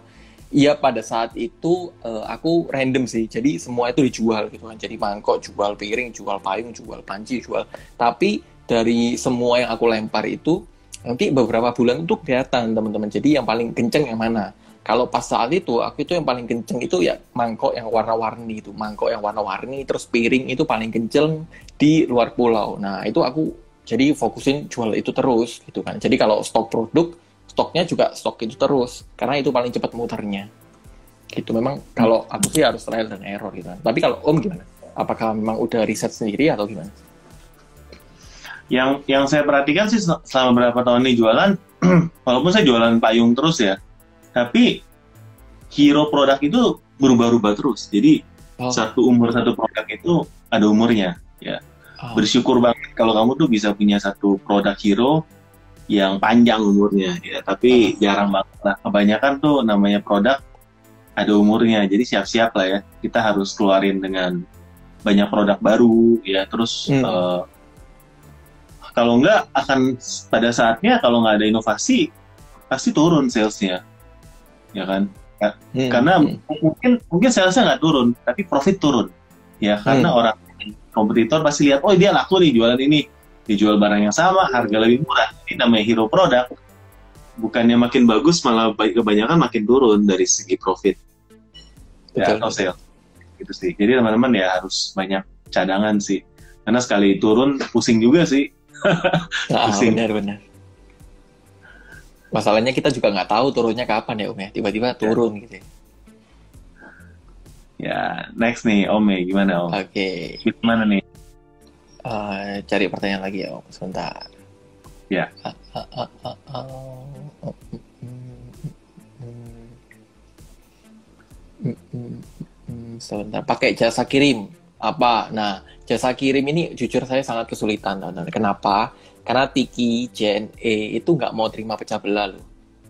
Iya pada saat itu aku random sih, jadi semua itu dijual gitu kan. Jadi mangkok jual, piring jual, payung jual, panci jual. Tapi dari semua yang aku lempar itu nanti beberapa bulan itu kelihatan teman-teman. Jadi yang paling kenceng yang mana? Kalau pas saat itu aku itu yang paling kenceng itu ya mangkok yang warna-warni itu, mangkok yang warna-warni, terus piring itu paling kenceng di luar pulau. Nah itu aku jadi fokusin jual itu terus gitu kan. Jadi kalau stok produk stoknya juga stok itu terus karena itu paling cepat muternya gitu. Memang kalau aku sih harus trial dan error gitu kan. Tapi kalau Om gimana? Apakah memang udah riset sendiri atau gimana?
Yang saya perhatikan sih selama berapa tahun ini jualan, walaupun saya jualan payung terus ya, tapi hero produk itu berubah-ubah terus. Jadi satu produk itu ada umurnya ya. Bersyukur banget kalau kamu tuh bisa punya satu produk hero yang panjang umurnya ya, tapi jarang banget lah. Kebanyakan tuh namanya produk ada umurnya, jadi siap-siap lah ya. Kita harus keluarin dengan banyak produk baru ya, terus kalau nggak akan pada saatnya kalau nggak ada inovasi pasti turun salesnya, ya kan? Karena mungkin salesnya nggak turun, tapi profit turun ya, karena orang kompetitor pasti lihat, oh dia laku nih jualan ini, dijual barang yang sama, harga lebih murah. Ini namanya hero product. Bukannya makin bagus, malah kebanyakan makin turun dari segi profit. Ya, atau sales. Gitu sih. Jadi teman-teman ya harus banyak cadangan sih. Karena sekali turun, pusing juga sih. Pusing.
Benar. Masalahnya kita juga nggak tahu turunnya kapan ya Om ya. Tiba-tiba turun gitu ya.
Ya, next nih Om ya. Gimana Om?
Oke.
Gimana nih?
Cari pertanyaan lagi ya Om, sebentar.
Ya.
Sebentar, pakai jasa kirim apa? Nah, jasa kirim ini jujur saya sangat kesulitan, teman-teman. Kenapa? Karena Tiki, JNE itu nggak mau terima pecah belah loh.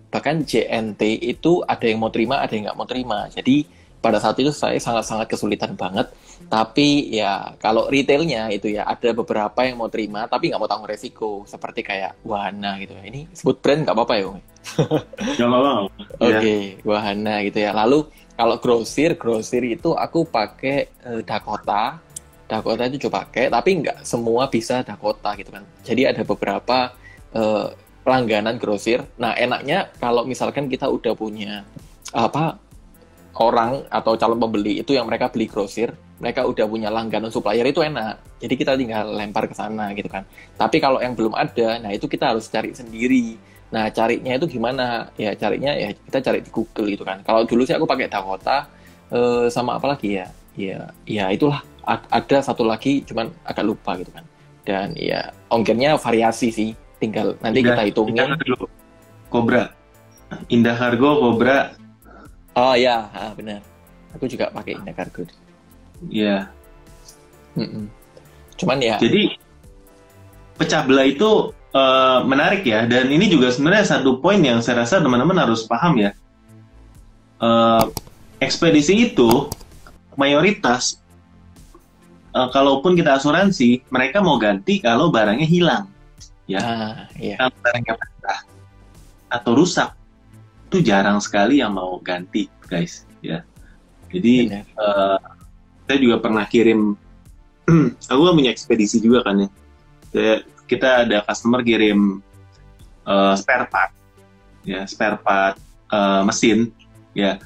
Bahkan JNT itu ada yang mau terima, ada yang nggak mau terima. Jadi pada saat itu saya sangat-sangat kesulitan banget. Tapi ya kalau retailnya itu ya ada beberapa yang mau terima, tapi nggak mau tanggung resiko. Seperti kayak Wahana gitu ya. Ini sebut brand nggak apa-apa ya, Bung?
Nggak apa-apa.
Oke, Wahana gitu ya. Lalu kalau grosir itu aku pakai Dakota. Dakota itu coba pakai, tapi nggak semua bisa Dakota gitu kan. Jadi ada beberapa langganan grosir. Nah, enaknya kalau misalkan kita udah punya apa orang atau calon pembeli itu yang mereka beli grosir, mereka udah punya langganan supplier itu enak. Jadi kita tinggal lempar ke sana gitu kan. Tapi kalau yang belum ada, nah itu kita harus cari sendiri. Nah, carinya itu gimana? Ya, carinya ya kita cari di Google gitu kan. Kalau dulu sih aku pakai Dakota sama apa lagi ya? Ya itulah. Ada satu lagi, cuman agak lupa gitu kan. Dan ya ongkirnya variasi sih. Tinggal nanti kita hitungin.
Cobra. Indah Cargo, Cobra.
Oh ya, benar. Aku juga pakai Indah Cargo.
Iya.
Cuman ya.
Jadi pecah belah itu menarik ya, dan ini juga sebenarnya satu poin yang saya rasa teman-teman harus paham ya. Ekspedisi itu mayoritas, kalaupun kita asuransi, mereka mau ganti kalau barangnya hilang, ya.
Iya.
Kalau barangnya patah atau rusak, itu jarang sekali yang mau ganti, guys. Ya. Jadi saya juga pernah kirim, aku kan punya ekspedisi juga kan ya. Kita ada customer kirim spare part, ya spare part mesin, ya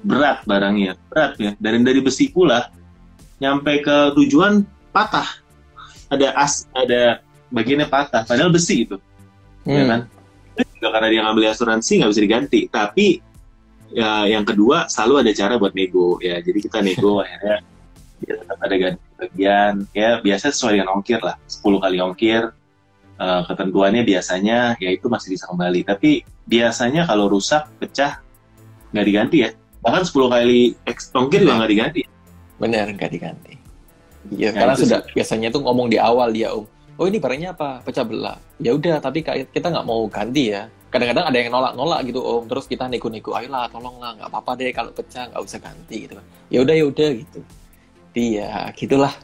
berat barangnya, berat ya, dari besi pula, nyampe ke tujuan patah, ada bagiannya patah, padahal besi itu, ya kan? Juga karena dia ngambil asuransi nggak bisa diganti, tapi ya yang kedua selalu ada cara buat nego, ya jadi kita nego akhirnya ya tetap ada ganti bagian, ya biasa sesuai dengan ongkir lah, 10 kali ongkir. Ketentuannya biasanya ya itu masih bisa kembali, tapi biasanya kalau rusak, pecah, nggak diganti ya, bahkan 10 kali ongkir juga nggak diganti.
Bener, nggak diganti. Iya, karena sudah biasanya tuh ngomong di awal dia, oh ini barangnya apa, pecah belah, ya udah, tapi kita nggak mau ganti ya. Kadang-kadang ada yang nolak gitu Om, terus kita nego-nego, ayolah tolonglah, nggak apa-apa deh kalau pecah, nggak usah ganti gitu. Ya udah gitu. Iya, gitulah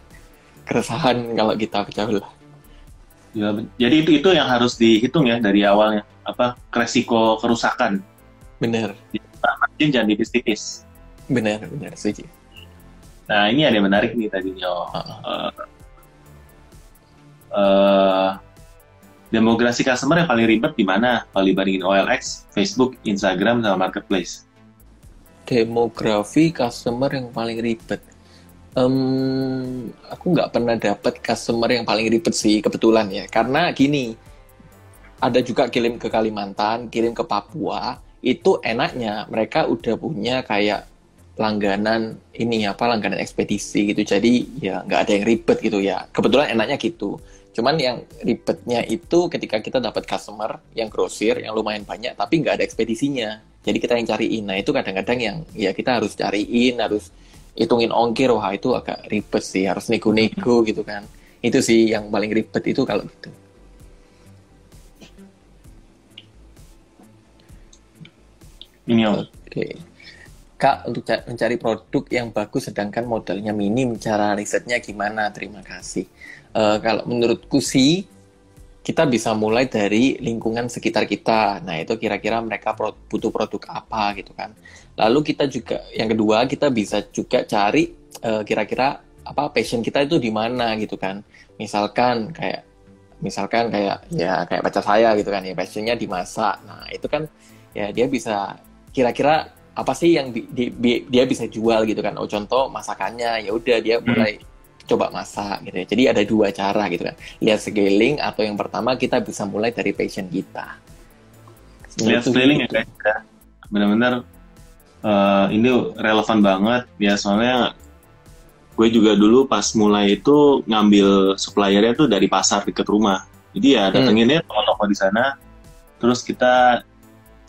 keresahan kalau kita pecah belah.
Ya, jadi itu yang harus dihitung ya dari awalnya, resiko kerusakan.
Bener.
Margin jangan tipis-tipis.
Bener setuju.
Nah ini ada yang menarik nih tadinya. Demografi customer yang paling ribet di mana kalau dibandingin OLX, Facebook, Instagram, sama Marketplace?
Demografi customer yang paling ribet. Aku nggak pernah dapat customer yang paling ribet sih kebetulan ya, karena gini, ada juga kirim ke Kalimantan, kirim ke Papua, itu enaknya mereka udah punya kayak langganan langganan ekspedisi gitu, jadi ya nggak ada yang ribet gitu ya, kebetulan enaknya gitu. Cuman yang ribetnya itu ketika kita dapat customer yang grosir yang lumayan banyak tapi nggak ada ekspedisinya, jadi kita yang cariin. Nah itu kadang-kadang yang ya kita harus cariin, harus hitungin ongkir, wah itu agak ribet sih, harus nego-nego gitu kan. Itu sih yang paling ribet itu kalau gitu.
Ini Om.
Oke. Kak, untuk mencari produk yang bagus sedangkan modalnya minim, cara risetnya gimana? Terima kasih. Kalau menurutku sih, kita bisa mulai dari lingkungan sekitar kita. Nah, itu kira-kira mereka butuh produk apa gitu kan. Lalu kita juga, yang kedua, kita bisa juga cari kira-kira apa passion kita itu di mana gitu kan. Misalkan kayak pacar saya gitu kan, ya passionnya di masak. Nah, itu kan ya dia bisa kira-kira apa sih yang dia bisa jual gitu kan. Oh, contoh masakannya, ya udah dia mulai coba masak gitu ya. Jadi ada dua cara gitu kan. Lihat scaling, atau yang pertama kita bisa mulai dari passion kita.
Lihat scaling ya guys. Benar-benar ini relevan banget ya, soalnya gue juga dulu pas mulai itu ngambil suppliernya tuh dari pasar dekat rumah. Jadi ya datenginnya toko-toko di sana, terus kita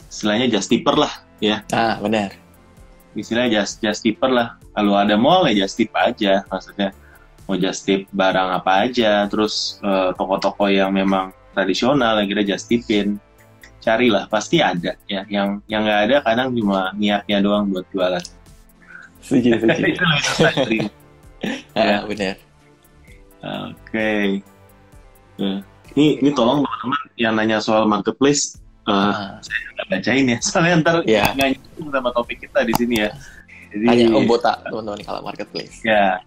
istilahnya just tipper lah ya.
Benar.
Istilahnya just tipper lah. kalau ada mall ya just tip aja, maksudnya mau just tip barang apa aja, terus toko-toko yang memang tradisional yang kita just tipin, carilah pasti ada ya, yang nggak ada kadang cuma niatnya doang buat jualan.
Setuju, setuju.
Itu lebih susah dari ya.
Benar.
Oke. Ini tolong teman-teman yang nanya soal marketplace, saya nggak bacain ya, soalnya ntar
Ya.
nggak nyambung sama topik kita di sini ya. Jadi,
Tanya Om Bota, teman-teman, kalau marketplace.
ya,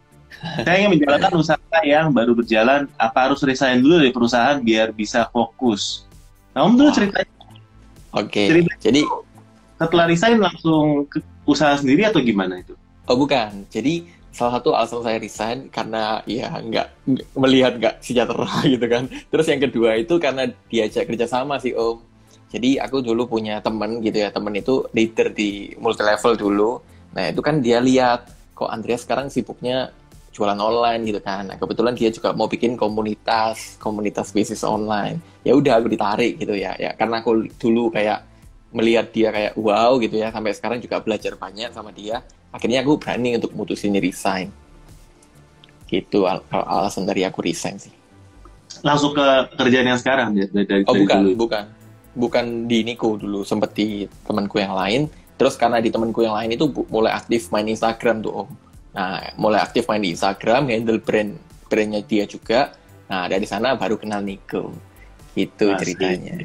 saya ingin menjalankan usaha yang baru berjalan, apa harus resign dulu dari perusahaan biar bisa fokus? Nah, Om dulu ceritanya,
Oke,
cerita
jadi
setelah resign langsung ke usaha sendiri atau gimana itu?
bukan. Jadi salah satu alasan saya resign karena ya melihat nggak sejahtera gitu kan. Terus yang kedua itu karena diajak kerjasama sih Om. Jadi aku dulu punya teman gitu ya, teman itu leader di multi level dulu. Nah itu kan dia lihat kok Andreas sekarang sibuknya jualan online gitu kan. Nah kebetulan dia juga mau bikin komunitas bisnis online. Ya udah aku ditarik gitu ya. Ya karena aku dulu kayak melihat dia kayak wow gitu ya, sampai sekarang juga belajar banyak sama dia. Akhirnya aku berani untuk mutusin resign. Gitu kalau alasan dari aku resign sih.
Langsung ke kerjaan yang sekarang ya, dari
Bukan,
dulu.
bukan di Niko dulu, sempet di temanku yang lain. Terus karena di temanku yang lain itu mulai aktif main Instagram tuh Om. Nah, mulai aktif main di Instagram, handle brandnya dia juga. Nah, dari sana baru kenal Niko. Gitu ceritanya.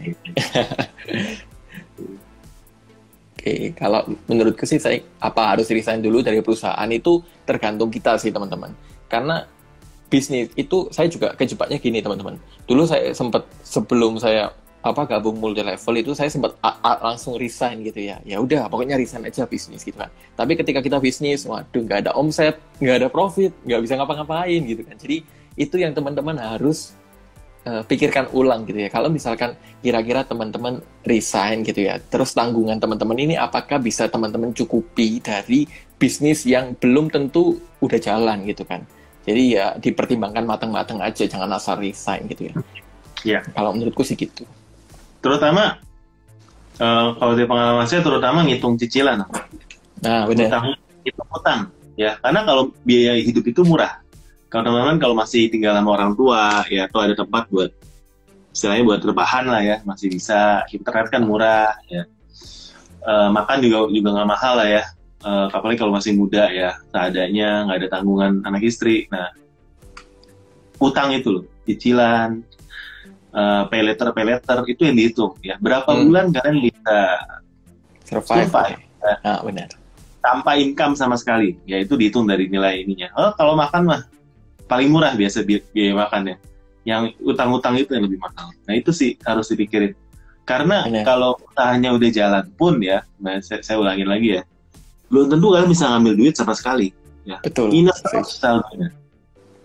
Oke, kalau menurutku sih saya harus resign dulu dari perusahaan itu tergantung kita sih teman-teman. Karena bisnis itu saya juga kejebaknya gini teman-teman. Dulu saya sempat sebelum saya gabung multi level itu saya sempat langsung resign gitu ya. Ya udah pokoknya resign aja bisnis gitu kan. Tapi ketika kita bisnis, waduh nggak ada omset, nggak ada profit, nggak bisa ngapa-ngapain gitu kan. Jadi itu yang teman-teman harus pikirkan ulang gitu ya. Kalau misalkan kira-kira teman-teman resign gitu ya, terus tanggungan teman-teman ini apakah bisa teman-teman cukupi dari bisnis yang belum tentu udah jalan gitu kan. Jadi ya dipertimbangkan matang-matang aja, jangan asal resign gitu ya.
Iya.
Kalau menurutku sih gitu.
Terutama kalau dari pengalaman saya, terutama ngitung cicilan.
Nah benar.
Hitung utang ya, karena kalau biaya hidup itu murah. Kalau teman-teman kalau masih tinggal sama orang tua ya, atau ada tempat buat istilahnya buat rebahan lah ya, masih bisa. Internet kan murah ya, makan juga nggak mahal lah ya, apalagi kalau masih muda ya, seadanya, nggak ada tanggungan anak istri. Nah, utang itu loh, cicilan, pay letter itu yang dihitung ya, berapa bulan kalian bisa survive ya,
benar,
tanpa income sama sekali ya, itu dihitung dari nilai ininya. Kalau makan mah paling murah biasa biaya makannya, yang utang-utang itu yang lebih mahal. Nah itu sih harus dipikirin, karena kalau usahanya udah jalan pun ya, saya ulangin lagi ya, belum tentu kalian bisa ngambil duit sama sekali ya.
Betul.
Minus misalnya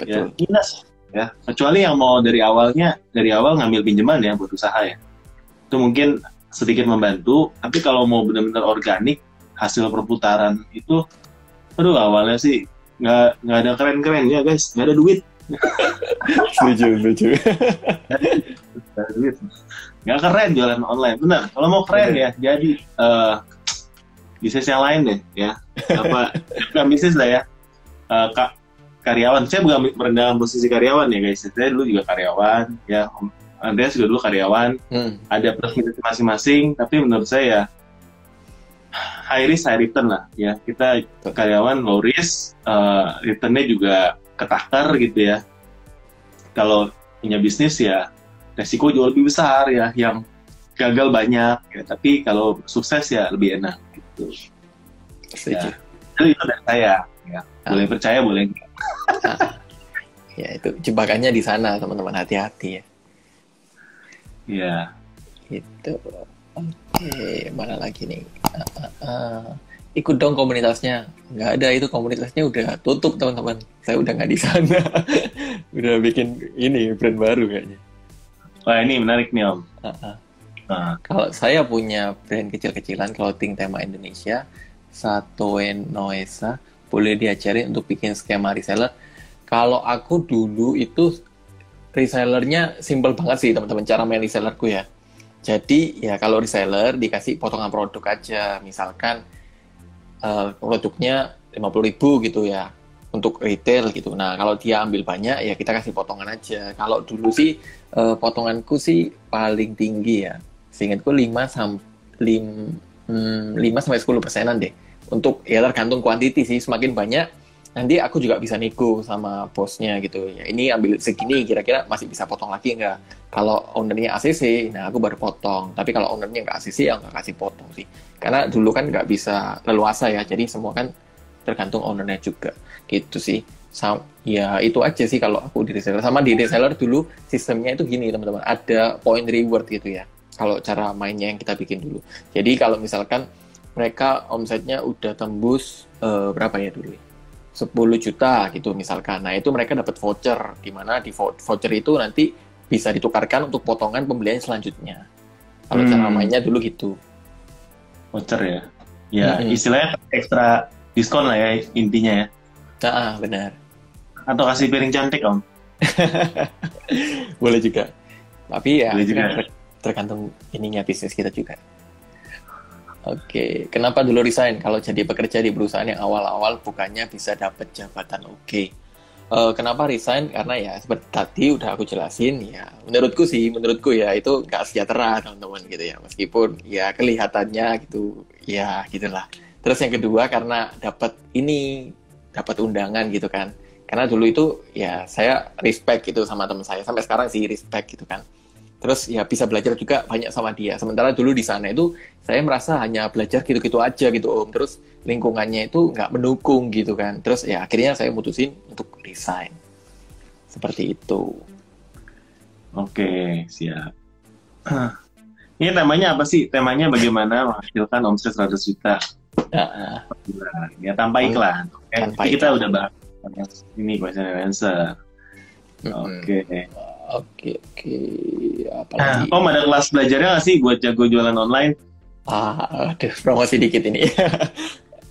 ya, minus ya, kecuali yang mau dari awal ngambil pinjaman ya buat usaha ya, itu mungkin sedikit membantu. Tapi kalau mau benar-benar organik, hasil perputaran itu, awalnya sih nggak ada keren-keren ya guys, nggak ada duit.
Setuju.
Nggak ada duit, nggak keren jualan online. Benar, kalau mau keren ya, jadi bisnis yang lain deh ya, bukan bisnis lah ya, karyawan. Saya bukan merendahkan posisi karyawan ya guys, saya dulu juga karyawan ya, Andreas juga dulu karyawan. Ada plus minus masing-masing, tapi menurut saya high risk high return lah ya. Kita karyawan low risk, returnnya juga ketakar gitu ya. Kalau punya bisnis ya resiko jauh lebih besar ya, yang gagal banyak ya, tapi kalau sukses ya lebih enak gitu ya. Itu dari saya ya, boleh percaya boleh enggak.
Ya itu jebakannya di sana teman-teman, hati-hati ya.
Iya.
Itu oke, mana lagi nih? Ikut dong komunitasnya. Nggak ada, itu komunitasnya udah tutup teman-teman. Saya udah nggak di sana. Udah bikin ini brand baru kayaknya.
Wah ini menarik nih Om.
Kalau saya punya brand kecil-kecilan clothing tema Indonesia, Satoe Noesa, boleh diajarin untuk bikin skema reseller. Kalau aku dulu itu resellernya simple banget sih teman-teman, cara main resellerku ya. Jadi ya kalau reseller dikasih potongan produk aja, misalkan produknya 50.000 gitu ya untuk retail gitu. Nah, kalau dia ambil banyak ya kita kasih potongan aja. Kalau dulu sih potonganku sih paling tinggi ya. Seingatku 5 sampai 10%-an deh. Untuk ya tergantung kuantiti sih, semakin banyak nanti aku juga bisa nego sama bosnya gitu. Ya ini ambil segini kira-kira masih bisa potong lagi nggak? Kalau ownernya ACC, nah aku baru potong. Tapi kalau ownernya nggak ACC, ya nggak kasih potong sih. Karena dulu kan nggak bisa leluasa ya, jadi semua kan tergantung ownernya juga. Gitu sih. Ya itu aja sih kalau aku di reseller. Sama di reseller dulu sistemnya itu gini teman-teman, ada point reward gitu ya. Kalau cara mainnya yang kita bikin dulu. Jadi kalau misalkan mereka omsetnya udah tembus berapa ya dulu ya? 10 juta gitu misalkan. Nah, itu mereka dapat voucher, di mana di voucher itu nanti bisa ditukarkan untuk potongan pembelian selanjutnya. Kalau cara mainnya dulu gitu.
Voucher ya. Ya, istilahnya ekstra diskon lah ya intinya ya.
Nah, benar.
Atau kasih piring cantik, Om.
Boleh juga. Tapi ya
Boleh juga.
tergantung ininya bisnis kita juga. Oke, kenapa dulu resign? Kalau jadi pekerja di perusahaan yang awal-awal bukannya bisa dapat jabatan oke. Kenapa resign? Karena ya seperti tadi udah aku jelasin ya. Menurutku ya itu nggak sejahtera teman-teman gitu ya. Meskipun ya kelihatannya gitu, ya gitulah. Terus yang kedua karena dapat undangan gitu kan. Karena dulu itu ya saya respect gitu sama teman saya. Sampai sekarang sih respect gitu kan. Terus ya bisa belajar juga banyak sama dia. Sementara dulu di sana itu saya merasa hanya belajar gitu-gitu aja gitu Om. Terus lingkungannya itu nggak mendukung gitu kan. Terus ya akhirnya saya mutusin untuk resign. Seperti itu.
Oke, siap. Ini temanya apa sih? Temanya bagaimana menghasilkan omset 100 juta. Ya tanpa iklan.
Tanpa
kita
iklan.
udah bahas ini question and answer. Oke.
Oke. Apalagi?
Om ada kelas belajarnya nggak sih buat jago jualan online?
Aduh, promosi dikit ini.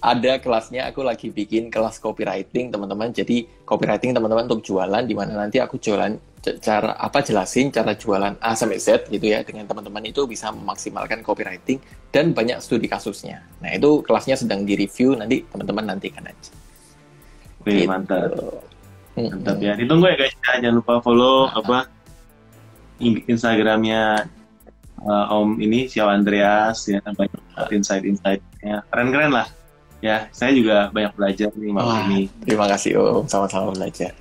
Ada kelasnya, aku lagi bikin kelas copywriting teman-teman. Jadi copywriting teman-teman untuk jualan, di mana nanti aku jelasin cara jualan A sampai Z gitu ya. Dengan teman-teman itu bisa memaksimalkan copywriting dan banyak studi kasusnya. Nah itu kelasnya sedang di-review, nanti teman-teman nantikan aja.
Oke,
Gitu.
Mantap ya. Ditunggu ya guys. Jangan lupa follow Instagramnya Om ini Xiao Andreas ya, banyak insight-insightnya. Keren-keren lah. Ya, saya juga banyak belajar nih malam ini.
Terima kasih Om, sama-sama belajar.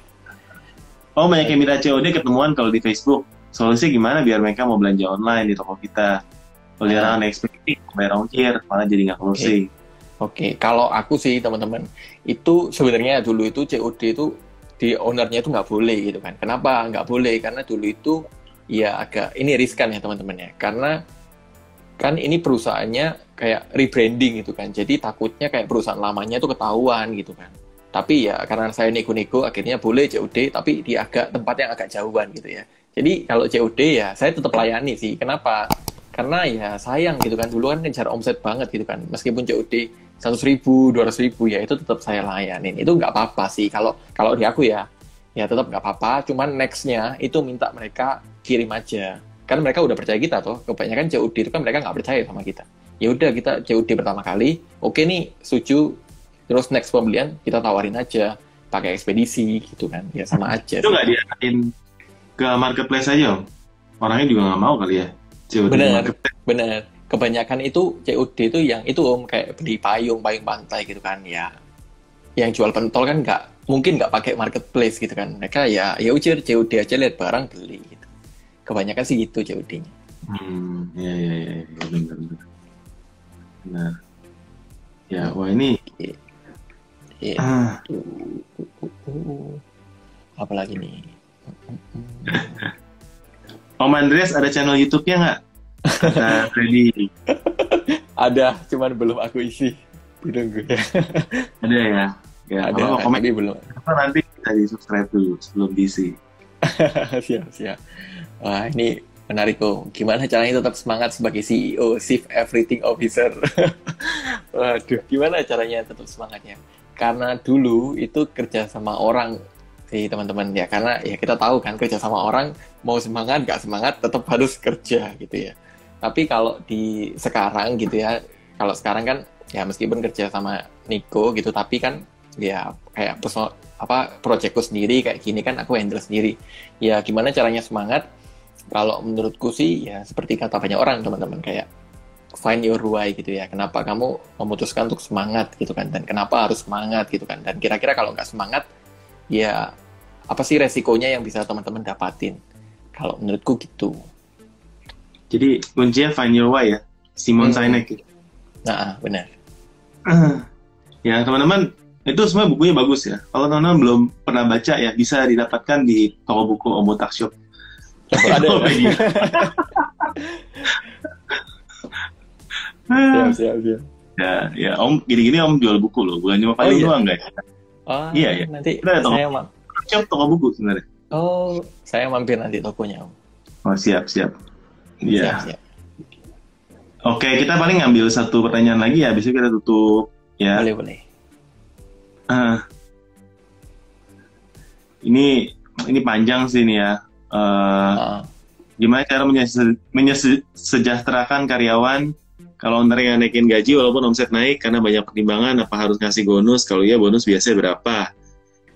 Oh, banyak yang minta COD ketemuan kalau di Facebook. Solusinya gimana biar mereka mau belanja online di toko kita? Kalau dia orang ekspektif, bayar ongkir, malah jadi nggak closing.
Oke, kalau aku sih teman-teman, itu sebenarnya dulu itu COD itu di ownernya itu nggak boleh gitu kan. Kenapa nggak boleh? Karena dulu itu ya agak ini riskan ya teman-teman ya. Karena kan ini perusahaannya kayak rebranding gitu kan. Jadi takutnya kayak perusahaan lamanya itu ketahuan gitu kan. Tapi ya karena saya nego-nego akhirnya boleh COD tapi di tempat yang agak jauhan gitu ya. Jadi kalau COD ya saya tetap layani sih. Kenapa? Karena ya sayang gitu kan. Dulu kan ngejar omset banget gitu kan. Meskipun COD 100.000, 200.000 ya itu tetap saya layanin. Itu nggak apa-apa sih. Kalau di aku ya tetap nggak apa-apa. Cuman nextnya itu minta mereka kirim aja. Kan mereka udah percaya kita toh. Kebanyakan COD itu kan mereka nggak percaya sama kita. Ya udah kita COD pertama kali, oke nih setuju. Terus next pembelian kita tawarin aja pakai ekspedisi gitu kan. Ya sama aja.
Itu nggak diarahin ke marketplace aja Om? Orangnya juga nggak mau kali ya COD.
Bener. Kebanyakan itu COD itu yang itu Om kayak beli payung pantai gitu kan ya. Yang jual pentol kan mungkin nggak pakai marketplace gitu kan. Mereka ya ujar COD aja, lihat barang beli gitu. Kebanyakan sih gitu COD-nya.
Ya, benar. Ya, wah ini.
Apalagi nih?
Om Andreas ada channel YouTube-nya nggak? Kata Freddy.
Ada, cuman belum aku isi. Ditunggu ya.
Ada ya? Ya,
ada,
komen
tapi belum.
Nanti bisa di-subscribe dulu sebelum diisi.
Siap. Wah, ini menarik kok. Gimana caranya tetap semangat sebagai CEO, Chief Everything Officer? Waduh, gimana caranya tetap semangatnya? Karena dulu itu kerja sama orang sih teman-teman ya. Karena ya kita tahu kan kerja sama orang mau semangat nggak semangat tetap harus kerja gitu ya. Tapi kalau di sekarang gitu ya, kalau sekarang kan ya meskipun kerja sama Niko gitu, tapi kan ya kayak personal proyekku sendiri kayak gini kan aku handle sendiri. Ya gimana caranya semangat? Kalau menurutku sih ya seperti kata banyak orang teman-teman, kayak find your why gitu ya. Kenapa kamu memutuskan untuk semangat gitu kan, dan kenapa harus semangat gitu kan, dan kira-kira kalau nggak semangat ya apa sih resikonya yang bisa teman-teman dapatin. Kalau menurutku gitu.
Jadi kuncinya find your why ya, Simon Sinek.
Nah, benar.
Ya teman-teman, itu semua bukunya bagus ya. Kalau teman-teman belum pernah baca ya, bisa didapatkan di toko buku Om Botak Shop.
Ada ya? Siap.
Ya Om, gini-gini Om jual buku loh, bukan cuma paling doang guys.
Oh,
iya ya.
Nanti
kita ada
saya
shop toko buku sebenarnya.
Oh, saya mampir nanti tokonya Om.
Oh siap. Iya.
Siap.
Oke, kita paling ngambil satu pertanyaan lagi ya, habis itu kita tutup ya.
Boleh.
Ini panjang sih nih ya. Gimana cara menyejahterakan karyawan kalau ntar yang naikin gaji walaupun omset naik karena banyak pertimbangan, apa harus ngasih bonus? Kalau iya bonus biasanya berapa?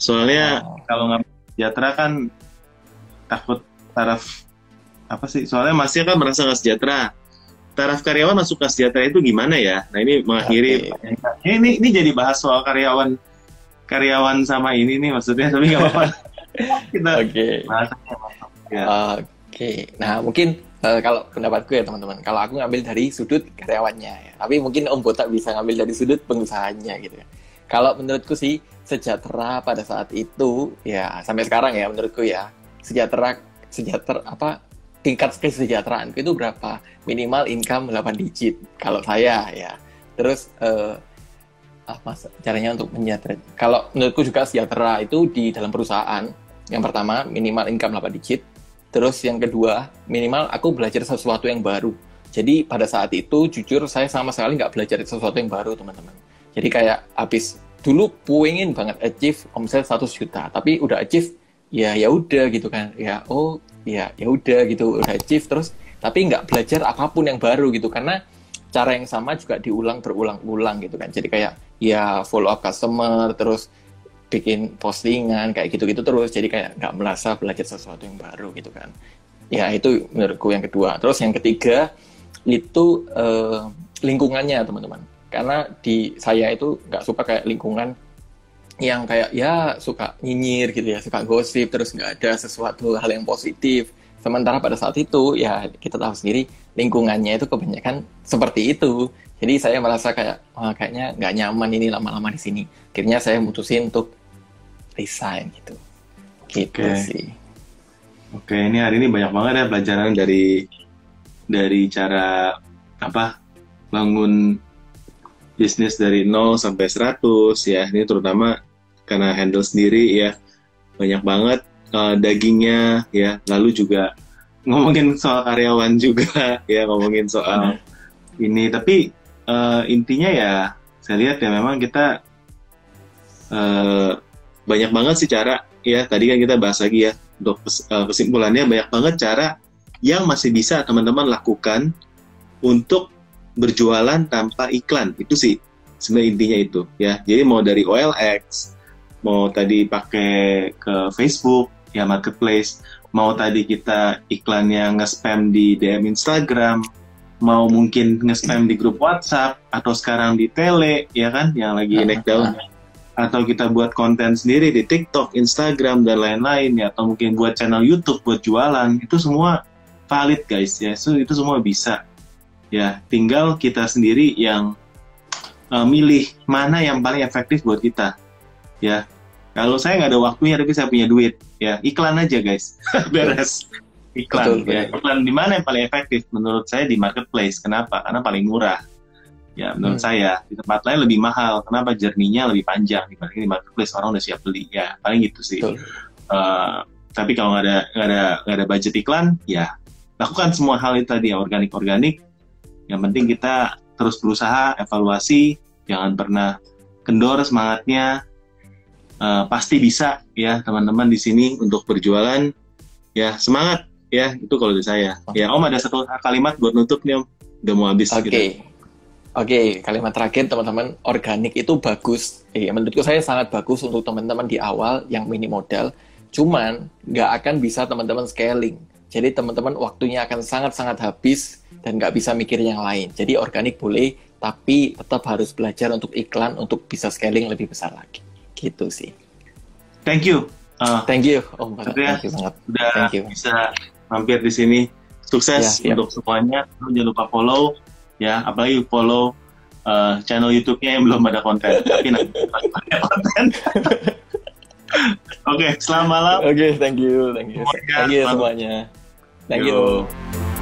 Soalnya kalau nggak sejahtera kan takut taraf apa sih? Soalnya masnya kan merasa nggak sejahtera. Taraf karyawan masuk ke sejahtera itu gimana ya? Nah ini mengakhiri. Ini jadi bahas soal karyawan sama ini nih maksudnya, tapi nggak apa-apa. Kita bahasanya masuk. Ya.
Oke. Nah mungkin kalau pendapatku ya teman-teman, kalau aku ngambil dari sudut karyawannya ya. Tapi mungkin Om Botak bisa ngambil dari sudut pengusahanya gitu ya. Kalau menurutku sih sejahtera pada saat itu ya sampai sekarang ya menurutku ya sejahtera tingkat kesejahteraan itu berapa? Minimal income 8 digit kalau saya ya. Terus caranya untuk menyejahtera. Kalau menurutku juga sejahtera itu di dalam perusahaan. Yang pertama minimal income 8 digit. Terus yang kedua minimal aku belajar sesuatu yang baru. Jadi pada saat itu jujur saya sama sekali nggak belajar sesuatu yang baru teman-teman. Jadi kayak habis dulu pengen banget achieve omset 100 juta, tapi udah achieve ya udah gitu kan. Ya udah gitu, udah achieve terus tapi nggak belajar apapun yang baru gitu, karena cara yang sama juga diulang berulang-ulang gitu kan. Jadi kayak ya follow up customer, terus bikin postingan kayak gitu-gitu terus, jadi kayak nggak merasa belajar sesuatu yang baru gitu kan. Ya itu menurutku yang kedua. Terus yang ketiga itu lingkungannya teman-teman, karena di saya itu nggak suka kayak lingkungan yang kayak ya suka nyinyir gitu ya, suka gosip, terus nggak ada sesuatu hal yang positif. Sementara pada saat itu ya kita tahu sendiri lingkungannya itu kebanyakan seperti itu. Jadi saya merasa kayak kayaknya nggak nyaman ini lama-lama di sini. Akhirnya saya mutusin untuk resign gitu. Gitu sih.
Oke, ini hari ini banyak banget ya pelajaran dari cara bangun bisnis dari 0 sampai 100 ya. Ini terutama karena handle sendiri ya. Banyak banget dagingnya ya. Lalu juga ngomongin soal karyawan juga ya, ngomongin soal ini. Tapi intinya ya saya lihat ya memang kita banyak banget sih cara ya. Tadi kan kita bahas lagi ya. Untuk kesimpulannya banyak banget cara yang masih bisa teman-teman lakukan untuk berjualan tanpa iklan. Itu sih sebenarnya intinya itu ya. Jadi mau dari OLX, mau tadi pakai ke Facebook ya marketplace, mau tadi kita iklannya nge-spam di DM Instagram, mau mungkin nge-spam di grup WhatsApp, atau sekarang di tele ya kan yang lagi naik daun, atau kita buat konten sendiri di TikTok, Instagram dan lain-lain ya, atau mungkin buat channel YouTube buat jualan. Itu semua valid guys ya. So, itu semua bisa. Ya, tinggal kita sendiri yang milih mana yang paling efektif buat kita. Ya, kalau saya nggak ada waktunya tapi saya punya duit, ya iklan aja guys, beres. Iklan, ya. Iklan di mana yang paling efektif? Menurut saya di marketplace. Kenapa? Karena paling murah. Ya, menurut saya di tempat lain lebih mahal. Kenapa? Journey-nya lebih panjang dibanding di marketplace, orang udah siap beli. Ya, paling gitu sih. Tapi kalau nggak ada budget iklan, ya lakukan semua hal itu tadi ya, organik. Yang penting kita terus berusaha, evaluasi, jangan pernah kendor semangatnya. Pasti bisa ya teman-teman di sini untuk berjualan. Ya semangat ya, itu kalau dari saya. Ya Om ada satu kalimat buat nutup nih Om, udah mau habis.
Oke. Oke, kalimat terakhir teman-teman, organik itu bagus. Menurutku saya sangat bagus untuk teman-teman di awal yang mini modal. Cuman nggak akan bisa teman-teman scaling. Jadi teman-teman waktunya akan sangat-sangat habis dan nggak bisa mikir yang lain. Jadi organik boleh, tapi tetap harus belajar untuk iklan untuk bisa scaling lebih besar lagi. Gitu sih.
Thank you.
Thank you. Oh,
Andreas,
thank you banget.
udah
Thank you.
bisa mampir di sini. Sukses
Ya,
untuk semuanya. Jangan lupa follow ya, apalagi follow channel YouTube-nya yang belum ada konten. Tapi nanti ada konten. Oke, selamat malam.
Oke, thank you. Thank you
Semuanya,
semuanya. Thank you.
Yo.